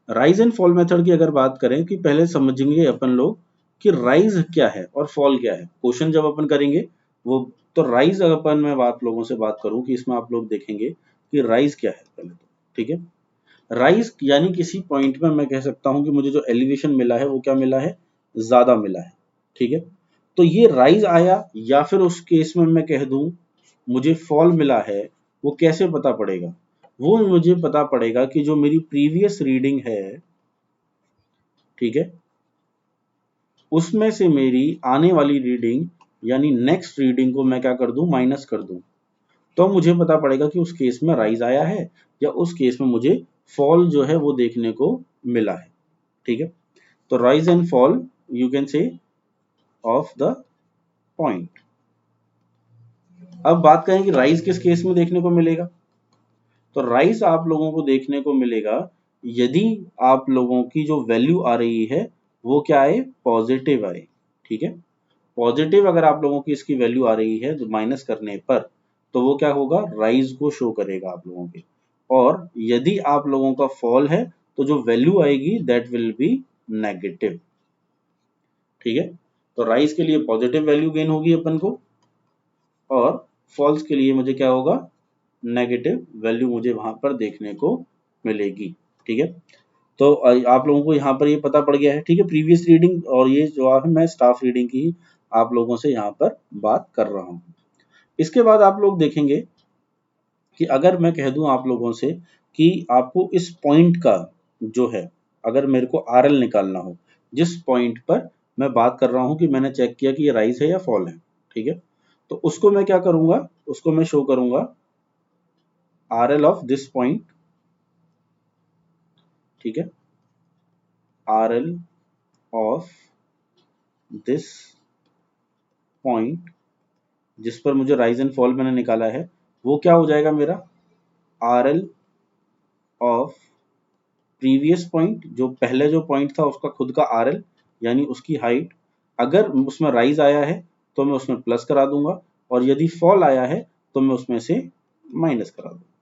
Rise and fall method की अगर बात करें कि पहले समझेंगे अपन लोग कि राइज क्या है और फॉल क्या है, क्वेश्चन जब अपन करेंगे वो। तो राइज अगर अपन मैं आप लोगों से बात करूं कि इसमें आप लोग देखेंगे कि राइज क्या है पहले तो, ठीक है। राइज यानी किसी पॉइंट में मैं कह सकता हूं कि मुझे जो एलिवेशन मिला है वो क्या मिला है, ज्यादा मिला है, ठीक है। तो ये राइज आया या फिर उस केस में मैं कह दूं मुझे फॉल मिला है, वो कैसे पता पड़ेगा? वो मुझे पता पड़ेगा कि जो मेरी प्रीवियस रीडिंग है, ठीक है, उसमें से मेरी आने वाली रीडिंग यानी नेक्स्ट रीडिंग को मैं क्या कर दूं, माइनस कर दूं। तो मुझे पता पड़ेगा कि उस केस में राइज आया है या उस केस में मुझे फॉल जो है वो देखने को मिला है। ठीक है, तो rise and fall you can से ऑफ द पॉइंट। अब बात करें कि राइज किस केस में देखने को मिलेगा। तो राइज आप लोगों को देखने को मिलेगा यदि आप लोगों की जो वैल्यू आ रही है वो क्या आए, पॉजिटिव आए। ठीक है, पॉजिटिव अगर आप लोगों की इसकी वैल्यू आ रही है तो माइनस करने पर तो वो क्या होगा, राइज को शो करेगा आप लोगों के। और यदि आप लोगों का फॉल है तो जो वैल्यू आएगी दैट विल बी नेगेटिव। ठीक है, तो राइज के लिए पॉजिटिव वैल्यू गेन होगी अपन को और फॉल्स के लिए मुझे क्या होगा, नेगेटिव वैल्यू मुझे वहां पर देखने को मिलेगी। ठीक है, तो आप लोगों को यहाँ पर ये पता पड़ गया है। ठीक है, प्रीवियस रीडिंग और ये जो है मैं स्टाफ रीडिंग की आप लोगों से यहाँ पर बात कर रहा हूँ। इसके बाद आप लोग देखेंगे कि अगर मैं कह दूं आप लोगों से कि आपको इस पॉइंट का जो है, अगर मेरे को आरएल निकालना हो, जिस पॉइंट पर मैं बात कर रहा हूं कि मैंने चेक किया कि ये राइज है या फॉल है, ठीक है, तो उसको मैं क्या करूंगा, उसको मैं शो करूंगा आरएल ऑफ दिस पॉइंट। ठीक है, आरएल ऑफ दिस पॉइंट जिस पर मुझे राइज एंड फॉल मैंने निकाला है, वो क्या हो जाएगा मेरा, आरएल ऑफ प्रीवियस पॉइंट, जो पहले जो पॉइंट था उसका खुद का आरएल यानी उसकी हाइट। अगर उसमें राइज आया है तो मैं उसमें प्लस करा दूंगा और यदि फॉल आया है तो मैं उसमें से माइनस करा दूंगा।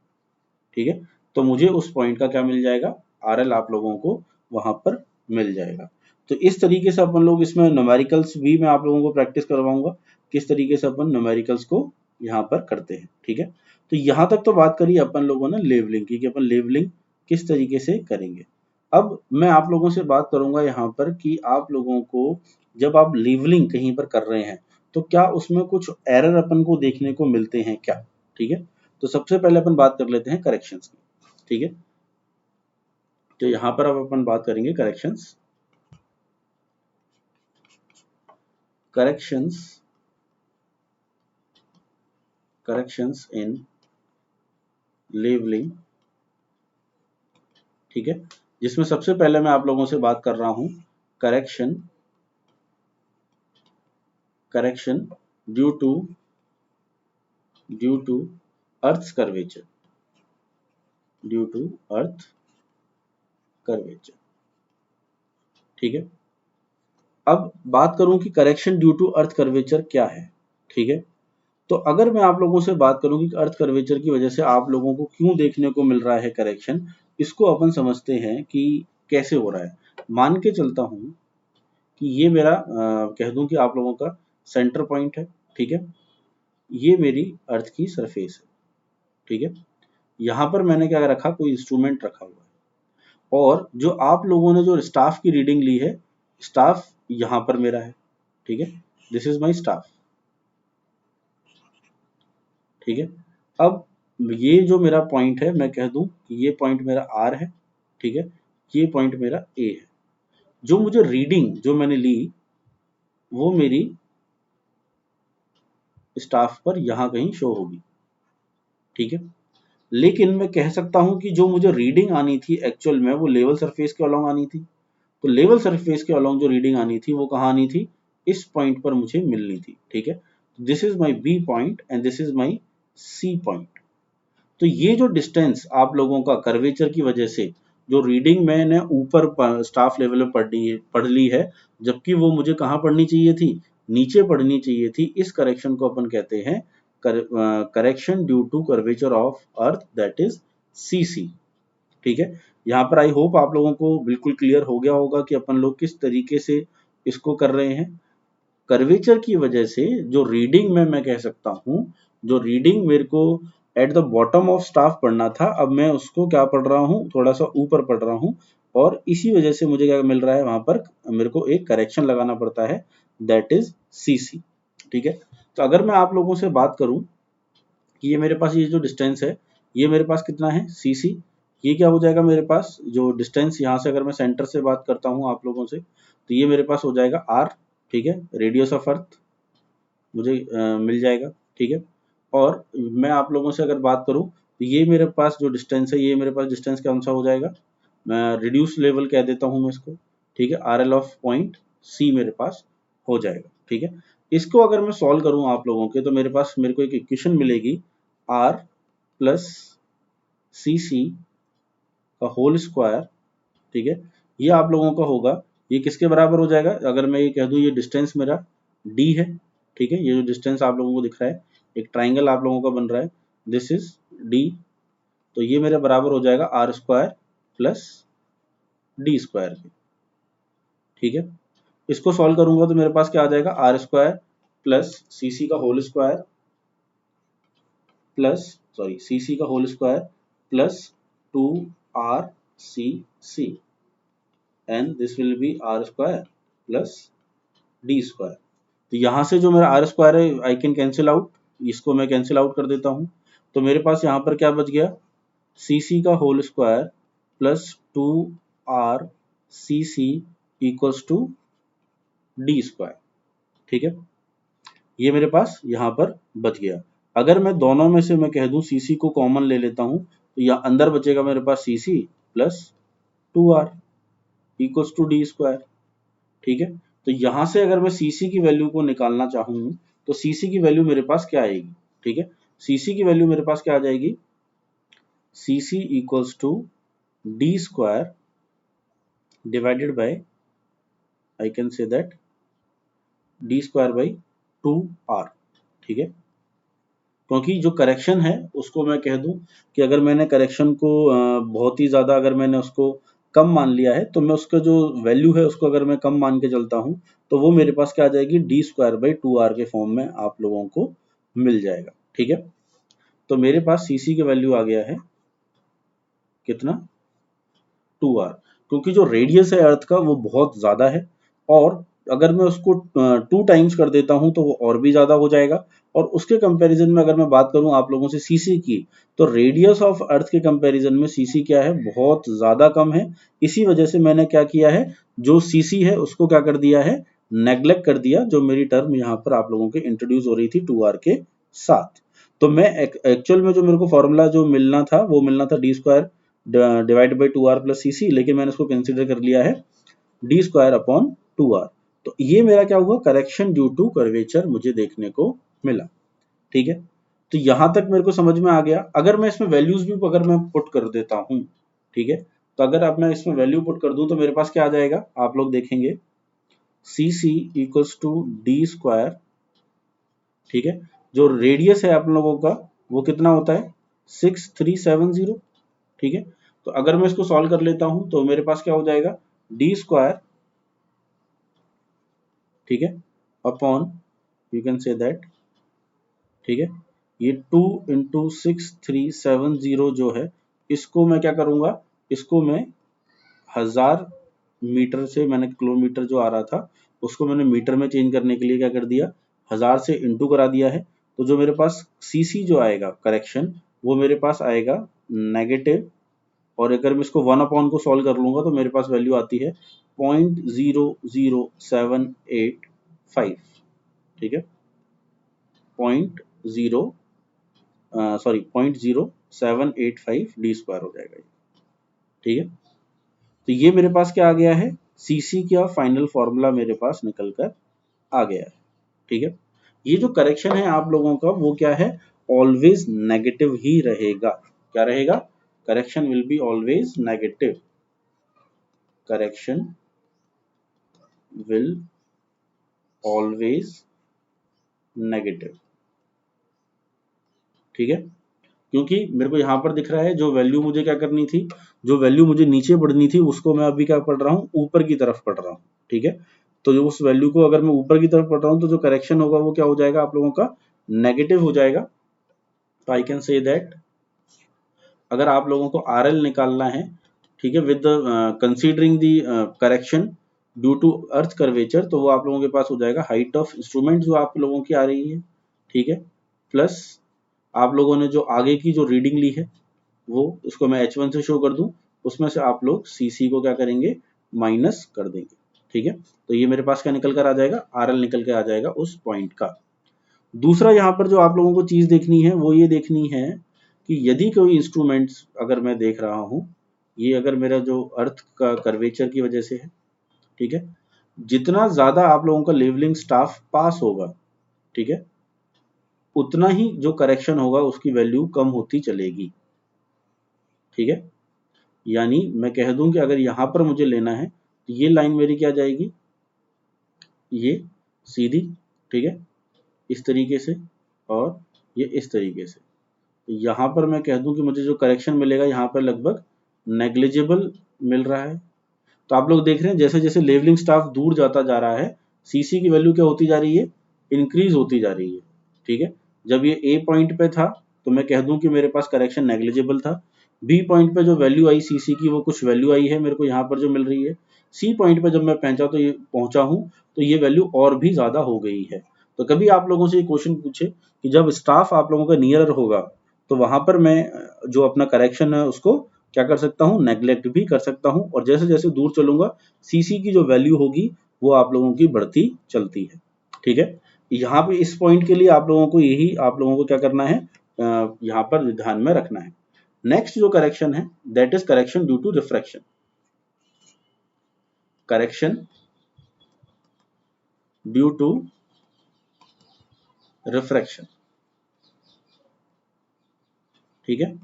ठीक है, तो मुझे उस पॉइंट का क्या मिल जाएगा, आरएल आप लोगों को वहां पर मिल जाएगा। तो इस तरीके से अपन लोग इसमें न्यूमेरिकल्स भी मैं आप लोगों को प्रैक्टिस करवाऊंगा, किस तरीके से अपन न्यूमेरिकल्स को यहाँ पर करते हैं। ठीक है, तो यहाँ तक तो बात करी अपन लोगों ने लेवलिंग की कि अपन लेवलिंग किस तरीके से करेंगे। अब मैं आप लोगों से बात करूंगा यहाँ पर कि आप लोगों को जब आप लेवलिंग कहीं पर कर रहे हैं तो क्या उसमें कुछ एरर अपन को देखने को मिलते हैं क्या। ठीक है, तो सबसे पहले अपन बात कर लेते हैं करेक्शंस की। ठीक है, तो यहाँ पर अब अपन बात करेंगे करेक्शंस। करेक्शंस इन लेवलिंग। ठीक है, जिसमें सबसे पहले मैं आप लोगों से बात कर रहा हूं correction due to earth curvature, due to earth curvature. ठीक है, अब बात करूं कि correction due to earth curvature क्या है। ठीक है, तो अगर मैं आप लोगों से बात करूं कि अर्थ कर्वेचर की वजह से आप लोगों को क्यों देखने को मिल रहा है करेक्शन, इसको अपन समझते हैं कि कैसे हो रहा है। मान के चलता हूं कि ये मेरा कह दूं कि आप लोगों का सेंटर पॉइंट है। ठीक है, ये मेरी अर्थ की सरफेस है। ठीक है, यहाँ पर मैंने क्या रखा, कोई इंस्ट्रूमेंट रखा हुआ है और जो आप लोगों ने जो स्टाफ की रीडिंग ली है, स्टाफ यहाँ पर मेरा है। ठीक है, दिस इज माई स्टाफ। ठीक है, अब ये जो मेरा पॉइंट है मैं कह दूं कि ये पॉइंट मेरा आर है। ठीक है, ये पॉइंट मेरा ए है। जो मुझे रीडिंग जो मैंने ली वो मेरी स्टाफ पर यहां कहीं शो होगी। ठीक है, लेकिन मैं कह सकता हूं कि जो मुझे रीडिंग आनी थी एक्चुअल में वो लेवल सरफेस के अलोंग आनी थी। तो लेवल सरफेस के अलोंग जो रीडिंग आनी थी वो कहाँ आनी थी, इस पॉइंट पर मुझे मिलनी थी। ठीक है, this is my B point and this is my C point. तो ये जो डिस्टेंस आप लोगों का कर्वेचर की वजह से जो रीडिंग मैंने ऊपर स्टाफ लेवल में पढ़ ली है, जबकि वो मुझे कहाँ पढ़नी चाहिए थी, नीचे पढ़नी चाहिए थी, इस करेक्शन को अपन कहते हैं correction due to curvature of earth, that is CC. ठीक है, यहाँ पर आई होप आप लोगों को बिल्कुल क्लियर हो गया होगा कि अपन लोग किस तरीके से इसको कर रहे हैं। कर्वेचर की वजह से जो रीडिंग में मैं कह सकता हूं, जो रीडिंग मेरे को at the bottom of staff पढ़ना था, अब मैं उसको क्या पढ़ रहा हूँ, थोड़ा सा ऊपर पढ़ रहा हूँ और इसी वजह से मुझे क्या मिल रहा है, वहां पर मेरे को एक करेक्शन लगाना पड़ता है दैट इज CC। ठीक है, तो अगर मैं आप लोगों से बात करूं कि ये मेरे पास ये जो डिस्टेंस है ये मेरे पास कितना है CC, ये क्या हो जाएगा मेरे पास जो डिस्टेंस यहाँ से अगर मैं सेंटर से बात करता हूँ आप लोगों से तो ये मेरे पास हो जाएगा R। ठीक है, रेडियस ऑफ अर्थ मुझे मिल जाएगा। ठीक है, और मैं आप लोगों से अगर बात करूं तो ये मेरे पास जो डिस्टेंस है ये मेरे पास डिस्टेंस कौन सा हो जाएगा, मैं रिड्यूस लेवल कह देता हूं मैं इसको। ठीक है, RL ऑफ पॉइंट C मेरे पास हो जाएगा। ठीक है, इसको अगर मैं सॉल्व करूं आप लोगों के तो मेरे पास मेरे को एक इक्वेशन मिलेगी R प्लस CC का होल स्क्वायर। ठीक है, ये आप लोगों का होगा, ये किसके बराबर हो जाएगा, अगर मैं ये कह दूं ये डिस्टेंस मेरा D है। ठीक है, ये जो डिस्टेंस आप लोगों को दिख रहा है एक ट्राइंगल आप लोगों का बन रहा है, दिस इज D, तो ये मेरे बराबर हो जाएगा R square plus D square के। ठीक है, इसको सॉल्व करूंगा तो मेरे पास क्या आ जाएगा R स्क्वायर प्लस CC का होल स्क्वायर प्लस CC का whole square plus 2RCC and this will be R square plus D square. तो यहाँ से जो मेरा R स्क्वायर है आई कैन कैंसिल आउट, इसको मैं कैंसिल आउट कर देता हूँ, तो मेरे पास यहाँ पर क्या बच गया CC का whole square plus 2RCC equals to D square. ठीक है, ये मेरे पास यहाँ पर बच गया। अगर मैं दोनों में से मैं कह दूं CC को कॉमन ले लेता हूँ तो यहाँ अंदर बचेगा मेरे पास CC plus 2R equals to D square. ठीक है, तो यहाँ से अगर मैं CC की वैल्यू को निकालना चाहूँ तो CC की वैल्यू मेरे पास क्या आएगी। ठीक है, CC की वैल्यू मेरे पास क्या आ जाएगी, CC equals to D square divided by I can say that D square by 2R। ठीक है, क्योंकि जो करेक्शन है उसको मैं कह दूं कि अगर मैंने करेक्शन को बहुत ही ज़्यादा अगर मैंने उसको कम मान लिया है तो मैं उसका जो वैल्यू है उसको अगर मैं कम मान के चलता हूं तो वो मेरे पास क्या आ जाएगी D स्क्वायर बाई 2R के फॉर्म में आप लोगों को मिल जाएगा। ठीक है, तो मेरे पास CC की वैल्यू आ गया है कितना 2R, क्योंकि जो रेडियस है अर्थ का वो बहुत ज़्यादा है और अगर मैं उसको 2 टाइम्स कर देता हूं तो वो और भी ज़्यादा हो जाएगा। और उसके कंपैरिजन में अगर मैं बात करूं आप लोगों से CC की तो रेडियस ऑफ अर्थ के कंपैरिजन में CC क्या है बहुत ज़्यादा कम है। इसी वजह से मैंने क्या किया है जो CC है उसको क्या कर दिया है नेग्लेक्ट कर दिया, जो मेरी टर्म यहाँ पर आप लोगों के इंट्रोड्यूस हो रही थी 2R के साथ। तो मैं एक्चुअल में जो मेरे को फॉर्मूला जो मिलना था वो मिलना था D square divide by 2R plus CC, लेकिन मैंने उसको कंसिडर कर लिया है D स्क्वायर अपॉन 2R। तो ये मेरा क्या हुआ करेक्शन ड्यू टू कर्वेचर मुझे देखने को मिला। ठीक है, तो यहां तक मेरे को समझ में आ गया। अगर मैं इसमें वैल्यूज भी अगर मैं पुट कर देता हूं, ठीक है, तो अगर आप मैं इसमें वैल्यू पुट कर दूं तो मेरे पास क्या आ जाएगा आप लोग देखेंगे CC equals to D square. ठीक है, जो रेडियस है आप लोगों का वो कितना होता है 6370। ठीक है, तो अगर मैं इसको सॉल्व कर लेता हूं तो मेरे पास क्या हो जाएगा D स्क्वायर, ठीक है, upon you can say that, ठीक है, ये 2 × 6370 जो है इसको मैं क्या करूंगा, इसको मैं 1000 मीटर से मैंने किलोमीटर जो आ रहा था उसको मैंने मीटर में चेंज करने के लिए क्या कर दिया 1000 से इंटू करा दिया है। तो जो मेरे पास CC जो आएगा करेक्शन वो मेरे पास आएगा नेगेटिव, और अगर मैं इसको 1 अपॉन को सॉल्व कर लूंगा तो मेरे पास वैल्यू आती है 0.00785। ठीक है, 0.0785 D स्क्वायर हो जाएगा। ठीक है, तो ये मेरे पास क्या आ गया है CC का फाइनल फॉर्मूला मेरे पास निकल कर आ गया है। ठीक है, ये जो करेक्शन है आप लोगों का वो क्या है ऑलवेज नेगेटिव ही रहेगा। क्या रहेगा, correction will be always negative, correction will always negative. ठीक है, क्योंकि मेरे को यहाँ पर दिख रहा है जो वैल्यू मुझे क्या करनी थी, जो वैल्यू मुझे नीचे पढ़नी थी उसको मैं अभी क्या पढ़ रहा हूँ ऊपर की तरफ पढ़ रहा हूँ। ठीक है, तो जो उस वैल्यू को अगर मैं ऊपर की तरफ पढ़ रहा हूँ तो जो करेक्शन होगा वो क्या हो जाएगा आप लोगों का नेगेटिव हो जाएगा। तो आई कैन से दैट अगर आप लोगों को RL निकालना है, ठीक है, with considering the correction, due to earth curvature, तो वो आप लोगों के पास हो जाएगा हाइट ऑफ इंस्ट्रूमेंट जो आप लोगों की आ रही है, ठीक है, प्लस आप लोगों ने जो आगे की जो रीडिंग ली है वो उसको मैं H1 से शो कर दूं, उसमें से आप लोग CC को क्या करेंगे, माइनस कर देंगे, ठीक है। तो ये मेरे पास क्या निकल कर आ जाएगा, RL निकल के आ जाएगा उस पॉइंट का। दूसरा यहाँ पर जो आप लोगों को चीज देखनी है वो ये देखनी है कि यदि कोई इंस्ट्रूमेंट्स अगर मैं देख रहा हूँ, ये अगर मेरा जो अर्थ का कर्वेचर की वजह से है, ठीक है, जितना ज्यादा आप लोगों का लेवलिंग स्टाफ पास होगा, ठीक है, उतना ही जो करेक्शन होगा उसकी वैल्यू कम होती चलेगी, ठीक है। यानी मैं कह दूं कि अगर यहां पर मुझे लेना है तो ये लाइन मेरी क्या जाएगी, ये सीधी, ठीक है, इस तरीके से, और ये इस तरीके से। तो यहाँ पर मैं कह दूं कि मुझे जो करेक्शन मिलेगा यहाँ पर लगभग नेग्लिजिबल मिल रहा है। तो आप लोग देख रहे हैं जैसे जैसे लेवलिंग स्टाफ दूर जाता जा रहा है, सीसी की वैल्यू क्या होती जा रही है, इंक्रीज होती जा रही है, ठीक है। जब ये ए पॉइंट पे था तो मैं कह दूं कि मेरे पास करेक्शन नेग्लिजिबल था, बी पॉइंट पे जो वैल्यू आई सीसी की वो कुछ वैल्यू आई है मेरे को यहाँ पर जो मिल रही है, सी पॉइंट पे जब मैं पहुंचा हूँ तो ये वैल्यू और भी ज्यादा हो गई है। तो कभी आप लोगों से ये क्वेश्चन पूछे कि जब स्टाफ आप लोगों का नियर होगा तो वहां पर मैं जो अपना करेक्शन है उसको क्या कर सकता हूँ, नेग्लेक्ट भी कर सकता हूँ, और जैसे जैसे दूर चलूंगा सीसी की जो वैल्यू होगी वो आप लोगों की बढ़ती चलती है, ठीक है। यहाँ पे इस पॉइंट के लिए आप लोगों को यही आप लोगों को क्या करना है, यहाँ पर ध्यान में रखना है। नेक्स्ट जो करेक्शन है that is correction due to refraction, correction due to refraction, ठीक है।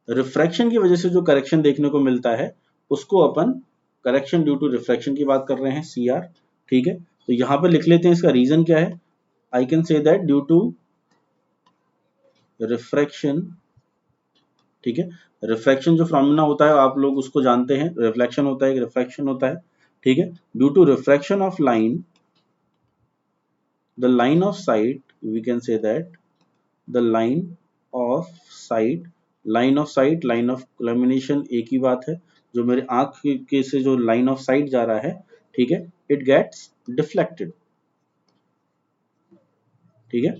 रिफ्रैक्शन की वजह से जो करेक्शन देखने को मिलता है उसको अपन करेक्शन ड्यू टू रिफ्रैक्शन की बात कर रहे हैं, CR, ठीक है। तो यहां पर लिख लेते हैं इसका रीजन क्या है, I can say that due to refraction, ठीक है। रिफ्रैक्शन जो फिनोमेना होता है आप लोग उसको जानते हैं, रिफ्लेक्शन होता है, रिफ्रैक्शन होता है, ठीक है। Due to refraction of line, the line of sight, we can say that the line of sight, line of sight, line of illumination एक ही बात है, जो मेरे आंख के से जो लाइन ऑफ साइट जा रहा है, ठीक है, इट गेट्स डिफ्लेक्टेड, ठीक है।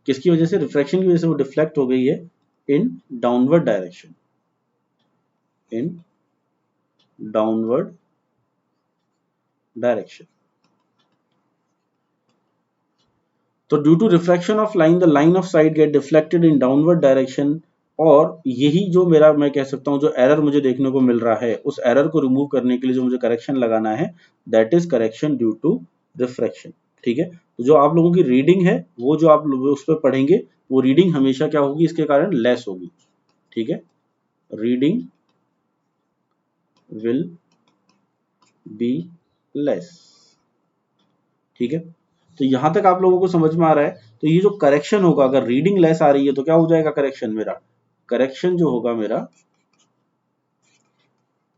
किसकी वजह से, रिफ्रैक्शन की वजह से वो डिफ्लेक्ट हो गई है in downward direction, in downward direction. तो due to refraction of line the line of sight get deflected in downward direction, और यही जो मेरा मैं कह सकता हूं जो एरर मुझे देखने को मिल रहा है उस एरर को रिमूव करने के लिए जो मुझे करेक्शन लगाना है that is correction due to refraction, ठीक है। तो जो आप लोगों की रीडिंग है वो जो आप लोग उस पर पढ़ेंगे वो रीडिंग हमेशा क्या होगी, इसके कारण लेस होगी, ठीक है, रीडिंग विल बी लेस, ठीक है। तो यहां तक आप लोगों को समझ में आ रहा है। तो ये जो करेक्शन होगा अगर रीडिंग लेस आ रही है तो क्या हो जाएगा करेक्शन मेरा, करेक्शन जो होगा मेरा,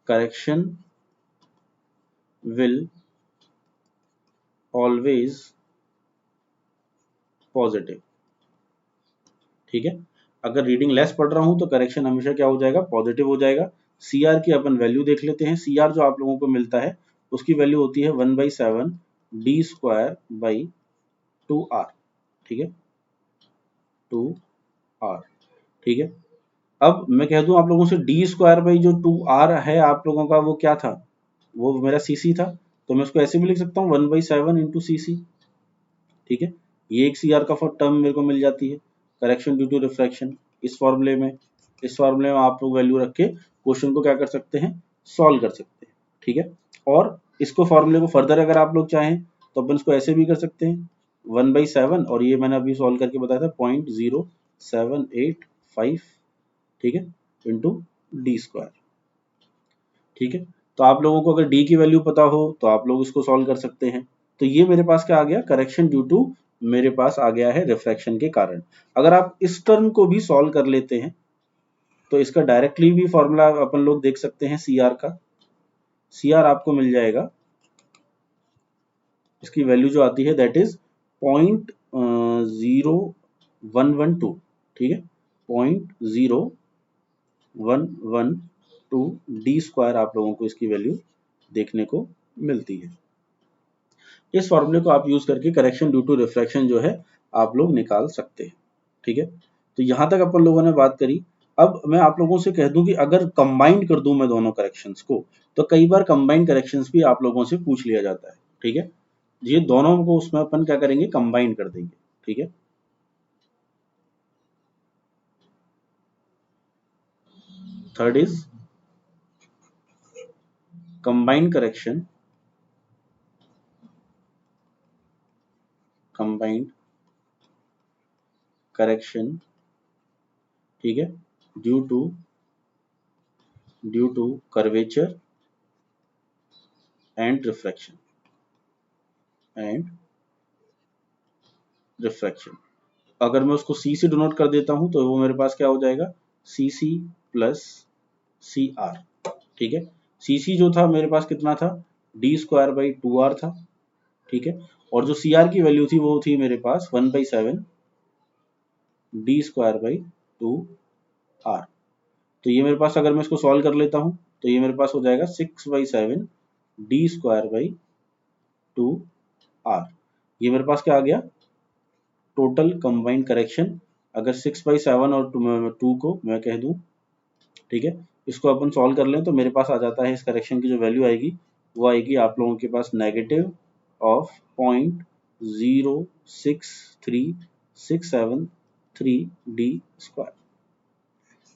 करेक्शन विल ऑलवेज पॉजिटिव, ठीक है। अगर रीडिंग लेस पढ़ रहा हूं तो करेक्शन हमेशा क्या हो जाएगा, पॉजिटिव हो जाएगा। CR की अपन वैल्यू देख लेते हैं, CR जो आप लोगों को मिलता है उसकी वैल्यू होती है 1/7 D² by 2R, ठीक है, 2R, ठीक है। अब मैं कह दूं आप लोगों से D² जो 2R है आप लोगों का वो क्या था, वो मेरा CC था, तो मैं उसको ऐसे भी लिख सकता हूँ 1/7 इंटू CC, ठीक है। ये एक CR का टर्म मेरे को मिल जाती है, करेक्शन ड्यू टू रिफ्रैक्शन। इस फॉर्मूले में, इस फॉर्मूले में आप लोग वैल्यू रख के क्वेश्चन को क्या कर सकते हैं, सॉल्व कर सकते हैं, ठीक है। और इसको फॉर्मूले को फर्दर अगर आप लोग चाहें तो अपन इसको ऐसे भी कर सकते हैं 1/7, और ये मैंने अभी सॉल्व करके बताया था 0.0785, ठीक है, इंटू D², ठीक है। तो आप लोगों को अगर डी की वैल्यू पता हो तो आप लोग इसको सॉल्व कर सकते हैं। तो ये मेरे पास क्या आ गया, करेक्शन ड्यू टू मेरे पास आ गया है रिफ्रैक्शन के कारण। अगर आप इस टर्म को भी सॉल्व कर लेते हैं तो इसका डायरेक्टली भी फॉर्मूला अपन लोग देख सकते हैं CR का। CR आपको मिल जाएगा, इसकी वैल्यू जो आती है दैट इज 0.0112, ठीक है, 0.0112 D² आप लोगों को इसकी वैल्यू देखने को मिलती है। इस फॉर्मूले को आप यूज करके करेक्शन ड्यू टू रिफ्रैक्शन जो है आप लोग निकाल सकते हैं। ठीक है, तो यहां तक अपन लोगों ने बात करी। अब मैं आप लोगों से कह दूं कि अगर कंबाइन कर दूं मैं दोनों करेक्शंस को, तो कई बार कंबाइन करेक्शंस भी आप लोगों से पूछ लिया जाता है। ठीक है, ये दोनों को उसमें अपन क्या करेंगे, कंबाइन कर देंगे। ठीक है, third is combine correction, combined correction, ठीक है, due to curvature and refraction. अगर मैं उसको सी से डिनोट कर देता हूं तो वो मेरे पास क्या हो जाएगा, सी सी प्लस सी आर। ठीक है, सी सी जो था मेरे पास कितना था, D square by two R था। ठीक है, और जो सी आर की वैल्यू थी वो थी मेरे पास 1/7 D square by two R. तो ये मेरे पास अगर मैं इसको सॉल्व कर लेता हूं तो ये मेरे पास हो जाएगा 6/7 D square by two R. ये मेरे पास क्या आ गया, टोटल कंबाइंड करेक्शन। अगर 6/7 और टू को मैं कह दूं, ठीक है, इसको अपन सॉल्व कर लें तो मेरे पास आ जाता है, इस करेक्शन की जो वैल्यू आएगी वो आएगी आप लोगों के पास नेगेटिव ऑफ 0.06367 डी स्क्वायर।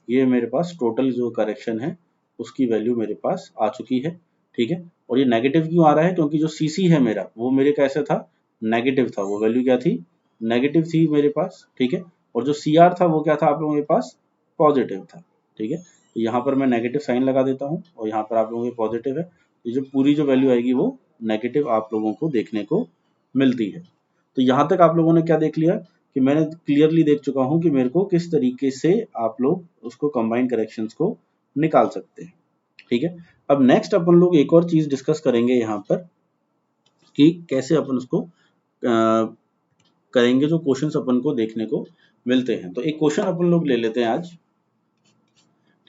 ये मेरे पास टोटल जो करेक्शन है उसकी वैल्यू मेरे पास आ चुकी है। ठीक है, और ये नेगेटिव क्यों आ रहा है, क्योंकि जो सीसी है मेरा वो मेरे कैसे था, नेगेटिव था, वो वैल्यू क्या थी, नेगेटिव थी मेरे पास। ठीक है, और जो सी आर था वो क्या था आप लोगों के पास, पॉजिटिव था। ठीक है, तो यहाँ पर मैं नेगेटिव साइन लगा देता हूँ और यहाँ पर आप लोगों के पॉजिटिव है। ये जो पूरी जो वैल्यू आएगी वो नेगेटिव आप लोगों को देखने को मिलती है। तो यहाँ तक आप लोगों ने क्या देख लिया कि मैंने क्लियरली देख चुका हूँ कि मेरे को किस तरीके से आप लोग उसको कंबाइंड करेक्शंस को निकाल सकते हैं। ठीक है, अब नेक्स्ट अपन लोग एक और चीज डिस्कस करेंगे यहाँ पर कि कैसे अपन उसको करेंगे, जो क्वेश्चंस अपन को देखने को मिलते हैं। तो एक क्वेश्चन अपन लोग ले लेते हैं आज।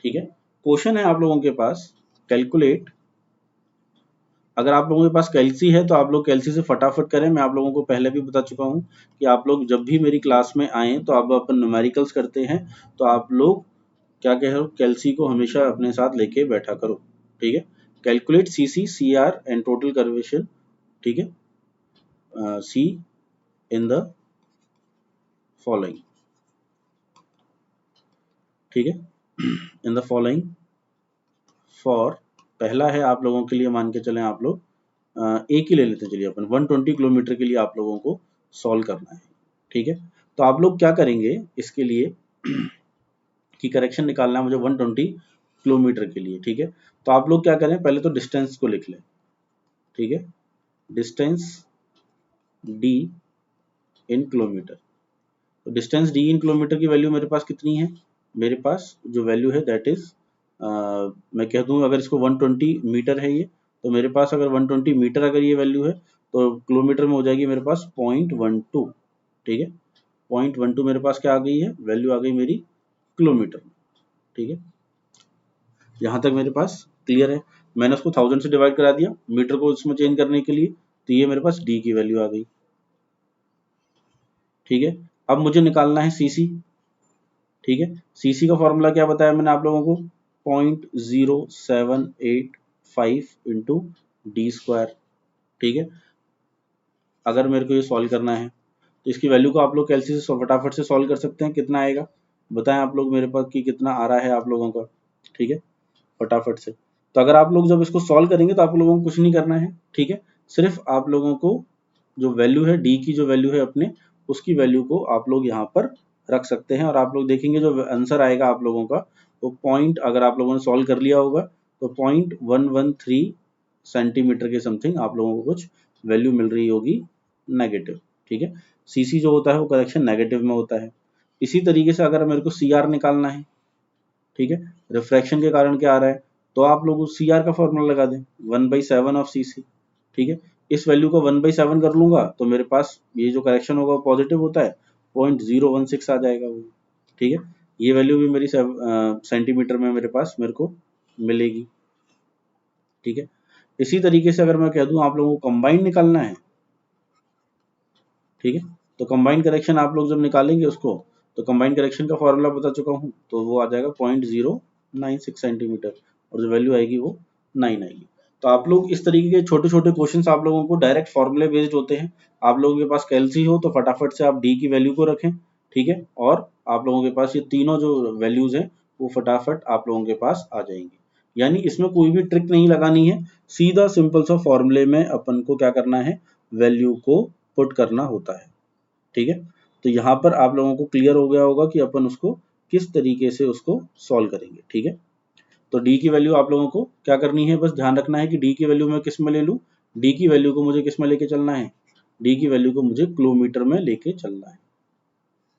ठीक है, क्वेश्चन है आप लोगों के पास, कैलकुलेट। अगर आप लोगों के पास कैलसी है तो आप लोग कैलसी से फटाफट करें। मैं आप लोगों को पहले भी बता चुका हूं कि आप लोग जब भी मेरी क्लास में आए तो आप अपन न्यूमेरिकल्स करते हैं तो आप लोग क्या कह रहे हो, कैलसी को हमेशा अपने साथ लेके बैठा करो। ठीक है, calculate C C C R and total curvature. ठीक है, सी इन द फॉलोइंग। ठीक है, इन द फॉलोइंग फॉर, पहला है आप लोगों के लिए, मान के चलें आप लोग एक ही ले लेते हैं, चलिए अपन 120 किलोमीटर के लिए आप लोगों को सॉल्व करना है। ठीक है, तो आप लोग क्या करेंगे इसके लिए कि करेक्शन निकालना है मुझे 120 किलोमीटर के लिए। ठीक है, तो आप लोग क्या करें, पहले तो डिस्टेंस को लिख लें। ठीक है, डिस्टेंस डी इन किलोमीटर। तो डिस्टेंस डी इन किलोमीटर की वैल्यू मेरे पास कितनी है, मेरे पास जो वैल्यू है दैट इज, मैं कह दूं अगर इसको 120 मीटर है ये, तो मेरे पास अगर 120 मीटर अगर ये वैल्यू है तो किलोमीटर में हो जाएगी मेरे पास 0.12। ठीक है, 0.12 मेरे पास क्या आ गई है, वैल्यू आ गई मेरी किलोमीटर में। ठीक है, यहाँ तक मेरे पास क्लियर है। मैंने उसको 1000 से डिवाइड करा दिया मीटर को उसमें चेंज करने के लिए, तो ये मेरे पास डी की वैल्यू आ गई। ठीक है, अब मुझे निकालना है सीसी। ठीक है, सीसी का फॉर्मूला क्या बताया मैंने आप लोगों को, 0.0785 इंटू डी स्क्वायर। ठीक है, अगर मेरे को ये सॉल्व करना है तो इसकी वैल्यू को आप लोग कैलसी से फटाफट से सॉल्व कर सकते हैं। कितना आएगा बताएं आप लोग मेरे पास कि कितना आ रहा है आप लोगों का। ठीक है, फटाफट से। तो अगर आप लोग जब इसको सॉल्व करेंगे तो आप लोगों को कुछ नहीं करना है। ठीक है, सिर्फ आप लोगों को जो वैल्यू है डी की, जो वैल्यू है अपने, उसकी वैल्यू को आप लोग यहाँ पर रख सकते हैं और आप लोग देखेंगे जो आंसर आएगा आप लोगों का वो पॉइंट, अगर आप लोगों ने सॉल्व कर लिया होगा तो 0.113 सेंटीमीटर के समथिंग आप लोगों को कुछ वैल्यू मिल रही होगी नेगेटिव। ठीक है, सीसी जो होता है वो करेक्शन नेगेटिव में होता है। इसी तरीके से अगर मेरे को सी आर निकालना है, ठीक है, रिफ्रैक्शन के कारण क्या आ रहा है, तो आप लोग सी आर का फॉर्मूला लगा दें 1/7 ऑफ सी सी। ठीक है, इस वैल्यू को 1/7 कर लूंगा तो मेरे पास ये जो करेक्शन होगा वो पॉजिटिव होता है, 0.016 आ जाएगा वो। ठीक है, ये वैल्यू भी मेरी सेंटीमीटर में मेरे पास मेरे को मिलेगी। ठीक है, इसी तरीके से अगर मैं कह दूं आप लोगों को कंबाइन निकालना है, ठीक है, तो कंबाइन करेक्शन आप लोग जब निकालेंगे उसको, तो कंबाइन करेक्शन का फॉर्मूला बता चुका हूं, तो वो आ जाएगा 0.096 सेंटीमीटर, और जो वैल्यू आएगी वो 9 आएगी। तो आप लोग इस तरीके के छोटे छोटे क्वेश्चंस आप लोगों को डायरेक्ट फॉर्मूले बेस्ड होते हैं। आप लोगों के पास कैलसी हो तो फटाफट से आप डी की वैल्यू को रखें, ठीक है, और आप लोगों के पास ये तीनों जो वैल्यूज हैं वो फटाफट आप लोगों के पास आ जाएंगी। यानी इसमें कोई भी ट्रिक नहीं लगानी है, सीधा सिंपल सा फॉर्मूले में अपन को क्या करना है, वैल्यू को पुट करना होता है, ठीक है। तो यहाँ पर आप लोगों को क्लियर हो गया होगा कि अपन उसको किस तरीके से उसको सॉल्व करेंगे, ठीक है। तो डी की वैल्यू आप लोगों को क्या करनी है, बस ध्यान रखना है कि डी की वैल्यू मैं किस में ले लूँ, डी की वैल्यू को मुझे किस में लेके चलना है, डी की वैल्यू को मुझे किलोमीटर में लेके चलना है,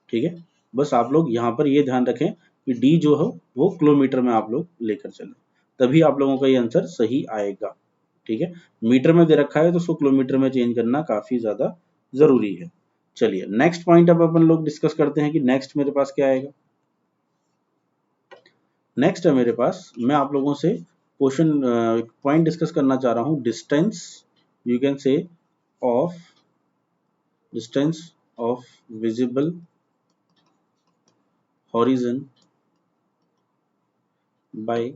ठीक है। बस आप लोग यहाँ पर ये ध्यान रखें कि डी जो है वो किलोमीटर में आप लोग लेकर चलें, तभी आप लोगों का ये आंसर सही आएगा, ठीक है। मीटर में दे रखा है तो उसको किलोमीटर में चेंज करना काफी ज्यादा जरूरी है। चलिए नेक्स्ट पॉइंट अब अपन लोग डिस्कस करते हैं कि नेक्स्ट मेरे पास क्या आएगा। नेक्स्ट है मेरे पास, मैं आप लोगों से क्वेश्चन पॉइंट डिस्कस करना चाह रहा हूं, डिस्टेंस, यू कैन से of, distance of visible horizon bye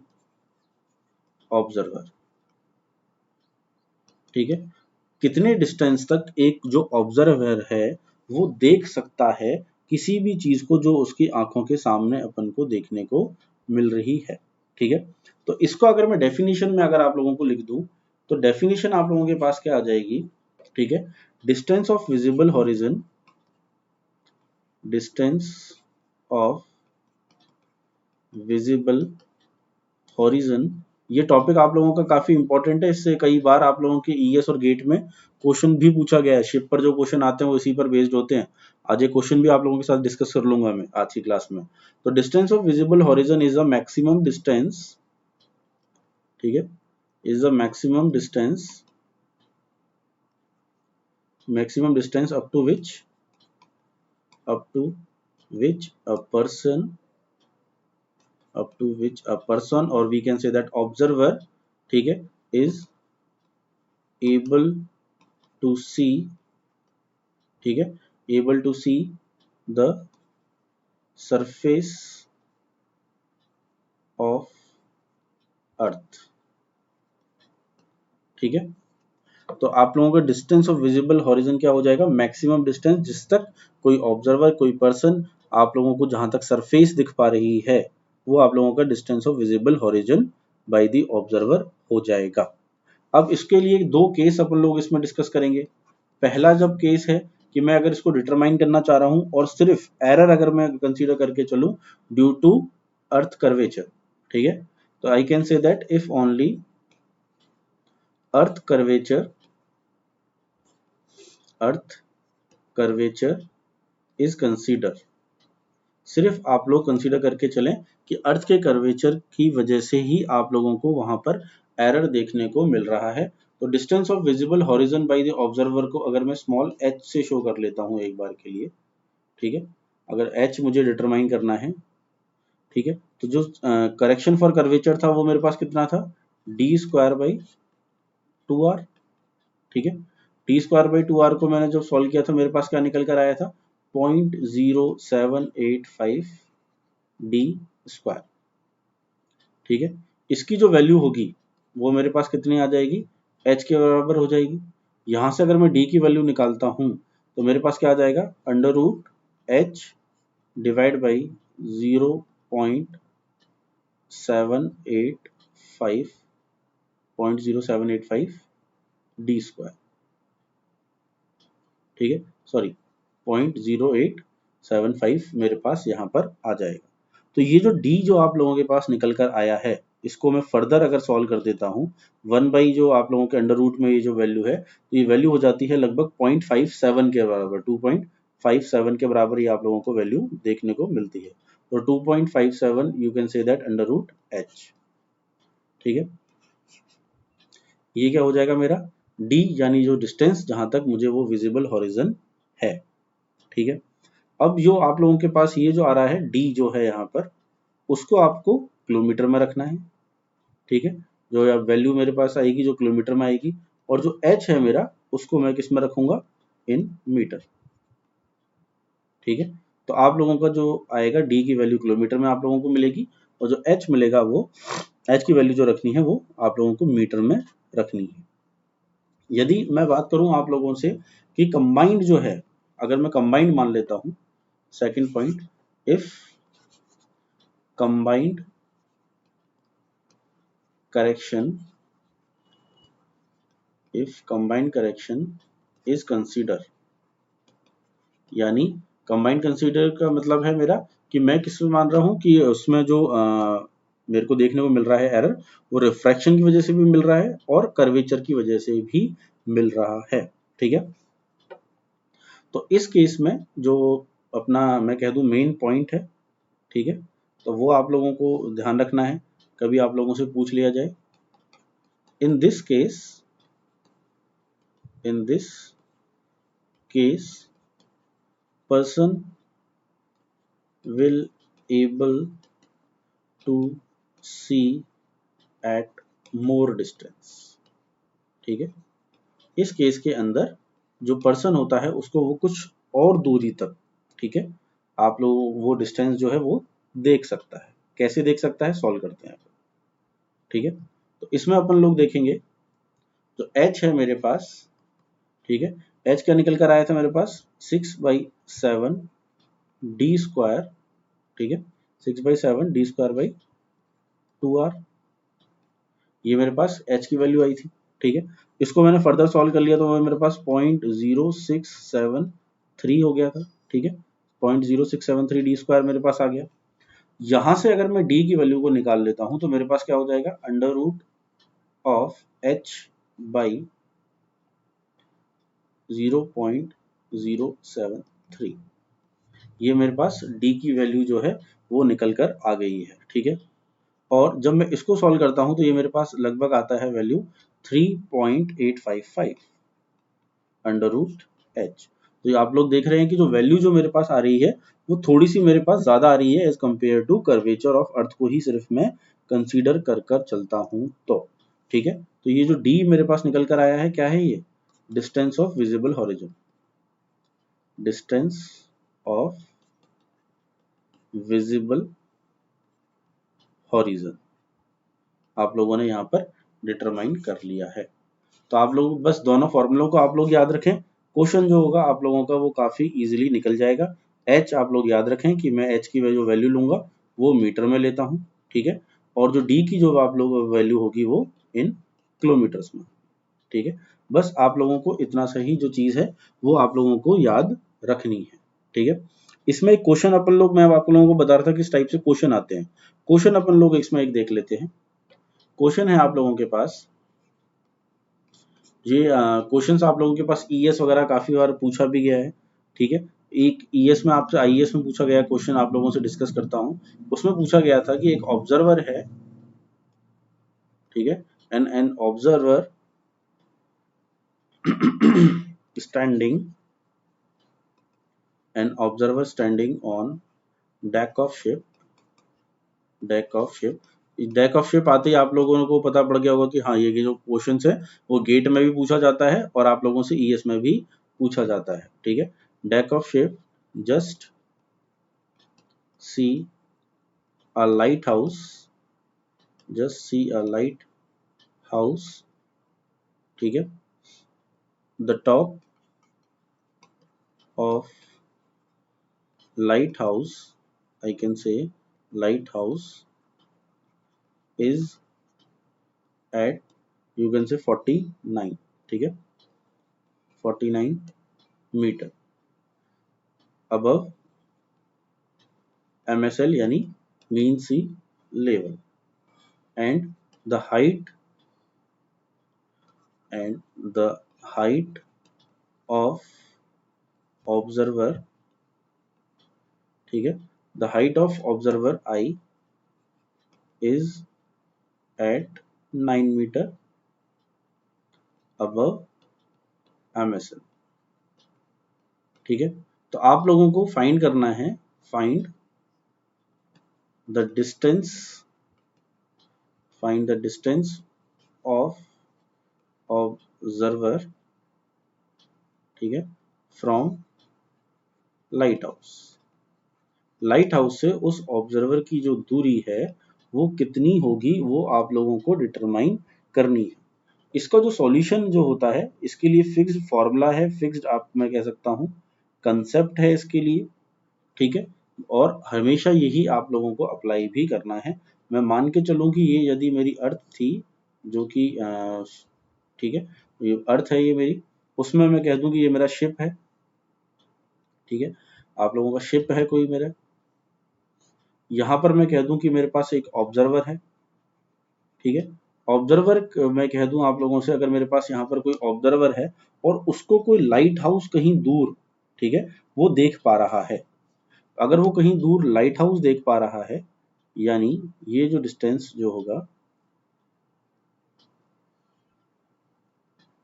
observer, ठीक है। कितने डिस्टेंस तक एक जो ऑब्जर्वर है वो देख सकता है किसी भी चीज को जो उसकी आंखों के सामने अपन को देखने को मिल रही है, ठीक है। तो इसको अगर मैं डेफिनेशन में अगर आप लोगों को लिख दूं, तो डेफिनेशन आप लोगों के पास क्या आ जाएगी, ठीक है, distance of visible horizon, distance of visible horizon, ये टॉपिक आप लोगों का काफी इंपॉर्टेंट है, इससे कई बार आप लोगों के ईएस और गेट में क्वेश्चन भी पूछा गया है, शिप पर जो क्वेश्चन आते हैं वो इसी पर बेस्ड होते हैं। आज ये क्वेश्चन भी आप लोगों के साथ डिस्कस कर लूंगा मैं आज की क्लास में। तो distance of visible horizon is a maximum distance, ठीक है, is a maximum distance up to which a person, up to which a person or we can say that observer, ठीक है, is able to see, ठीक है, able to see the surface of earth, ठीक है। तो आप लोगों का डिस्टेंस ऑफ विजिबल हॉरिजन क्या हो जाएगा, मैक्सिमम डिस्टेंस जिस तक कोई ऑब्जर्वर, कोई पर्सन आप लोगों को जहां तक सरफेस दिख पा रही है वो आप लोगों का distance of visible horizon by the observer हो जाएगा। अब इसके लिए दो केस अपन लोग इसमें डिस्कस करेंगे। पहला जब केस है कि मैं अगर इसको डिटरमाइन करना चाह रहा हूं और सिर्फ एरर अगर मैं कंसीडर करके चलूं ड्यू टू अर्थ कर्वेचर, ठीक है, तो आई can say that if only earth curvature is consider, सिर्फ आप लोग कंसीडर करके चलें कि अर्थ के कर्वेचर की वजह से ही आप लोगों को वहां पर एरर देखने को मिल रहा है। तो distance of visible horizon by the observer को अगर मैं स्मॉल h से शो कर लेता हूं एक बार के लिए, ठीक है, अगर h मुझे डिटरमाइन करना है, ठीक है, तो जो करेक्शन फॉर कर्वेचर था वो मेरे पास कितना था, डी स्क्वायर बाई 2r, ठीक है। डी स्क्वायर बाई 2r को मैंने जब सॉल्व किया था मेरे पास क्या निकल कर आया था, 0.0785 डी स्क्वायर, ठीक है। इसकी जो वैल्यू होगी वो मेरे पास कितनी आ जाएगी, h के बराबर हो जाएगी। यहां से अगर मैं d की वैल्यू निकालता हूं तो मेरे पास क्या आ जाएगा, under root h divide by 0.785 D square, ठीक है, सॉरी 0.0875 मेरे पास यहाँ पर आ जाएगा। तो ये जो d जो आप लोगों के पास निकल कर आया है इसको मैं फर्दर अगर सॉल्व कर देता हूँ 1 बाई जो आप लोगों के अंडर रूट में ये जो वैल्यू है तो ये वैल्यू हो जाती है लगभग 0.57 के बराबर, 2.57 के बराबर ये आप लोगों को वैल्यू देखने को मिलती है। तो 2.57 you can say that under root h, ठीक है। ये क्या हो जाएगा मेरा d यानी जो डिस्टेंस जहां तक मुझे वो विजिबल हॉरिजन है, ठीक है। अब जो आप लोगों के पास ये जो आ रहा है d जो है यहाँ पर उसको आपको किलोमीटर में रखना है, ठीक है। जो वैल्यू मेरे पास आएगी जो किलोमीटर में आएगी, और जो h है मेरा उसको मैं किस में रखूंगा, इन मीटर। ठीक है, तो आप लोगों का जो आएगा d की वैल्यू किलोमीटर में आप लोगों को मिलेगी, और जो h मिलेगा वो h की वैल्यू जो रखनी है वो आप लोगों को मीटर में रखनी है। यदि मैं बात करूं आप लोगों से कि कंबाइंड जो है, अगर मैं कंबाइंड मान लेता हूं, second point, if combined correction, if combined correction is consider, यानी कंबाइंड कंसीडर का मतलब है मेरा कि मैं किस में मान रहा हूं कि उसमें जो मेरे को देखने को मिल रहा है एरर, वो रिफ्रैक्शन की वजह से भी मिल रहा है और कर्वेचर की वजह से भी मिल रहा है। ठीक है, तो इस केस में जो अपना मैं कह दूं मेन पॉइंट है, ठीक है, तो वो आप लोगों को ध्यान रखना है, कभी आप लोगों से पूछ लिया जाए। In this case, in this case person will able to see at more distance। ठीक है, इस केस के अंदर जो पर्सन होता है उसको वो कुछ और दूरी तक, ठीक है, आप लोग वो डिस्टेंस जो है वो देख सकता है। कैसे देख सकता है, सॉल्व करते हैं। ठीक है, तो इसमें अपन लोग देखेंगे जो h है मेरे पास, ठीक है, h क्या निकल कर आया था मेरे पास, 6/7 डी स्क्वायर, ठीक है, 6/7 डी स्क्वायर बाई 2r, ये मेरे पास h की वैल्यू आई थी। ठीक है, इसको मैंने फर्दर सॉल्व कर लिया तो मेरे पास 0.0673 हो गया था। ठीक है, 0.0673 डी स्क्वायर मेरे पास आ गया। यहां से अगर मैं d की वैल्यू को निकाल लेता हूं तो मेरे पास क्या हो जाएगा, अंडर रूट ऑफ h बाई 0.073, ये मेरे पास d की वैल्यू जो है वो निकल कर आ गई है। ठीक है, और जब मैं इसको सॉल्व करता हूं तो ये मेरे पास लगभग आता है वैल्यू 3.855 अंडर रूट एच। तो आप लोग देख रहे हैं कि जो वैल्यू जो मेरे पास आ रही है वो थोड़ी सी मेरे पास ज्यादा आ रही है as compare to curvature of earth को ही सिर्फ मैं कंसीडर कर कर चलता हूं तो। ठीक है, तो ये जो डी मेरे पास निकल कर आया है क्या है, ये distance of visible horizon, distance of visible horizon आप लोगों ने यहाँ पर डिटरमाइन कर लिया है। तो आप लोग बस दोनों फॉर्मूलों को आप लोग याद रखें, क्वेश्चन जो होगा आप लोगों का वो काफी इजीली निकल जाएगा। एच आप लोग याद रखें कि मैं एच की जो वैल्यू लूंगा वो मीटर में लेता हूँ। ठीक है, और जो डी की जो आप लोग वैल्यू होगी वो इन किलोमीटर्स में। ठीक है, बस आप लोगों को इतना सही जो चीज है वो आप लोगों को याद रखनी है। ठीक है, इसमें एक क्वेश्चन अपन लोग, मैं आप लोगों को बता रहा था किस टाइप से क्वेश्चन आते हैं। क्वेश्चन अपन लोग इसमें एक देख लेते हैं। क्वेश्चन है आप लोगों के पास, ये क्वेश्चंस आप लोगों के पास ईएस वगैरह काफी बार पूछा भी गया है। ठीक है, एक ईएस में आपसे आईएएस में पूछा गया क्वेश्चन आप लोगों से डिस्कस करता हूँ। उसमें पूछा गया था कि एक ऑब्जर्वर है, ठीक है, an observer standing, an observer standing on deck of ship, deck of ship, deck of ship आते ही आप लोगों को पता पड़ गया होगा कि हाँ ये जो क्वेश्चन है वो गेट में भी पूछा जाता है और आप लोगों से ईएस में भी पूछा जाता है। ठीक है, deck of ship, just see a lighthouse, just see a lighthouse, ठीक है, the top of lighthouse, I can say lighthouse is at, you can say 49, ठीक है, 49 मीटर above MSL यानी mean sea level, and the height, and the height of observer, ठीक है, the height of observer I is at 9 meter above MSL। ठीक है, तो आप लोगों को फाइंड करना है, find the distance, find the distance of observer, ठीक है, from light house. Light house से उस ऑब्जर्वर की जो दूरी है वो कितनी होगी वो आप लोगों को डिटरमाइन करनी है। इसका जो सॉल्यूशन जो होता है इसके लिए फिक्स्ड फॉर्मूला है, फिक्स्ड आप मैं कह सकता हूँ कंसेप्ट है इसके लिए, ठीक है, और हमेशा यही आप लोगों को अप्लाई भी करना है। मैं मान के चलूँ कि ये यदि मेरी अर्थ थी जो कि ठीक है, ये अर्थ है ये मेरी, उसमें मैं कह दूं कि ये मेरा शिप है, ठीक है, आप लोगों का शिप है कोई मेरा, यहाँ पर मैं कह दूं कि मेरे पास एक ऑब्जर्वर है, ठीक है, ऑब्जर्वर मैं कह दूं आप लोगों से, अगर मेरे पास यहाँ पर कोई ऑब्जर्वर है और उसको कोई लाइट हाउस कहीं दूर, ठीक है, वो देख पा रहा है, अगर वो कहीं दूर लाइट हाउस देख पा रहा है, यानी ये जो डिस्टेंस जो होगा,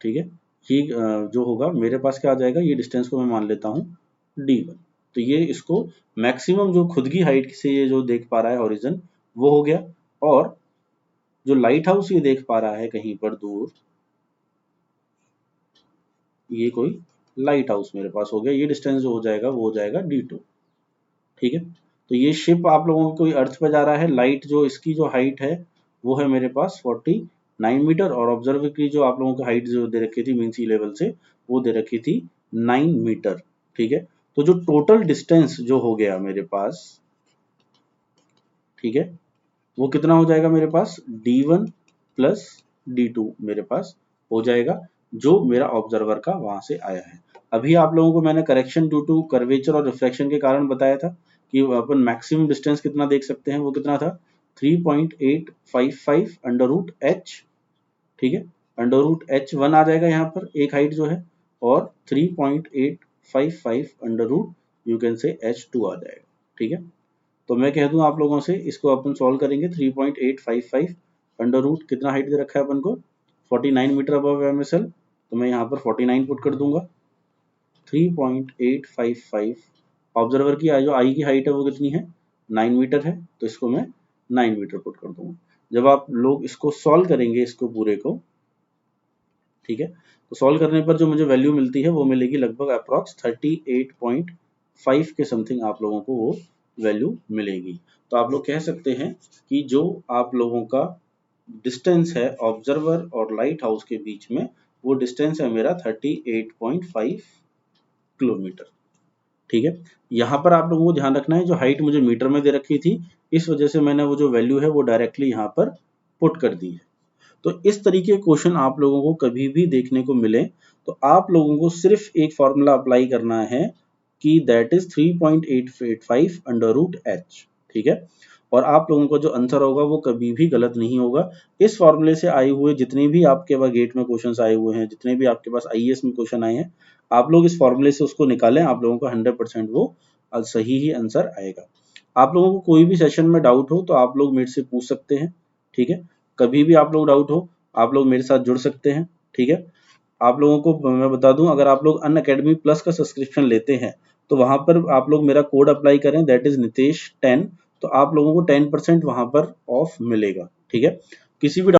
ठीक है, ये जो होगा मेरे पास क्या आ जाएगा, ये डिस्टेंस को मैं मान लेता हूँ d1, तो ये इसको मैक्सिमम जो खुद की हाइट से ये जो देख पा रहा है हॉरिजन वो हो गया, और जो लाइट हाउस ये देख पा रहा है कहीं पर दूर, ये कोई लाइट हाउस मेरे पास हो गया, ये डिस्टेंस जो हो जाएगा वो हो जाएगा d2, ठीक है। तो ये शिप आप लोगों को कोई अर्थ पे जा रहा है, लाइट जो इसकी जो हाइट है वो है मेरे पास 49 मीटर, और ऑब्जर्वर की जो आप लोगों को हाइट जो दे रखी थी मीन सी लेवल से वो दे रखी थी 9 मीटर, ठीक है। तो जो टोटल डिस्टेंस जो हो गया मेरे पास, ठीक है, वो कितना हो जाएगा मेरे पास d1 प्लस d2 मेरे पास हो जाएगा, जो मेरा ऑब्जर्वर का वहां से आया है। अभी आप लोगों को मैंने करेक्शन ड्यू टू कर्वेचर और रिफ्लेक्शन के कारण बताया था कि अपन मैक्सिमम डिस्टेंस कितना देख सकते हैं, वो कितना था 3.855 अंडर रूट एच, ठीक है, अंडर रूट एच वन आ जाएगा यहाँ पर एक हाइट जो है, और 3.855 अंडर रूट यू कैन से h2 आ जाएगा, ठीक है। तो मैं कह दूं आप लोगों से, इसको अपन सॉल्व करेंगे, 3.855 अंडर रूट कितना हाइट दे रखा है अपन को 49 मीटर अबव एमएसएल, तो मैं यहाँ पर 49 पुट कर दूंगा, 3.855 ऑब्जर्वर की जो आई की हाइट है वो कितनी है 9 मीटर है, तो इसको मैं 9 मीटर पुट कर दूंगा। जब आप लोग इसको सॉल्व करेंगे इसको पूरे को, ठीक है, तो सॉल्व करने पर जो मुझे वैल्यू मिलती है वो मिलेगी लगभग अप्रॉक्स 38.5 के समथिंग आप लोगों को वो वैल्यू मिलेगी। तो आप लोग कह सकते हैं कि जो आप लोगों का डिस्टेंस है ऑब्जर्वर और लाइट हाउस के बीच में, वो डिस्टेंस है मेरा 38.5 किलोमीटर, ठीक है। यहाँ पर आप लोगों को ध्यान रखना है जो हाइट मुझे मीटर में दे रखी थी, इस वजह से मैंने वो जो वैल्यू है वो डायरेक्टली यहाँ पर पुट कर दी है। तो इस तरीके के क्वेश्चन आप लोगों को कभी भी देखने को मिले तो आप लोगों को सिर्फ एक फॉर्मूला अप्लाई करना है कि that is 3.885 under root H, ठीक है, और आप लोगों का जो आंसर होगा वो कभी भी गलत नहीं होगा। इस फॉर्मूले से आए हुए जितने भी आपके पास गेट में क्वेश्चन आए हुए हैं, जितने भी आपके पास आईएएस में क्वेश्चन आए हैं, आप लोग इस फॉर्मूले से उसको निकालें, आप लोगों का 100% वो सही ही आंसर आएगा। आप लोगों को कोई भी सेशन में डाउट हो तो आप लोग मेरे से पूछ सकते हैं, ठीक है, कभी भी आप लोग डाउट हो आप लोग मेरे साथ जुड़ सकते हैं, ठीक है। आप लोगों को मैं बता दूं, अगर आप लोग अनअकैडमी प्लस का सब्सक्रिप्शन लेते हैं तो वहां पर आप लोग मेरा कोड अप्लाई करें, दैट इज नितेश 10, तो आप लोगों को 10% वहां पर ऑफ मिलेगा, ठीक है। किसी भी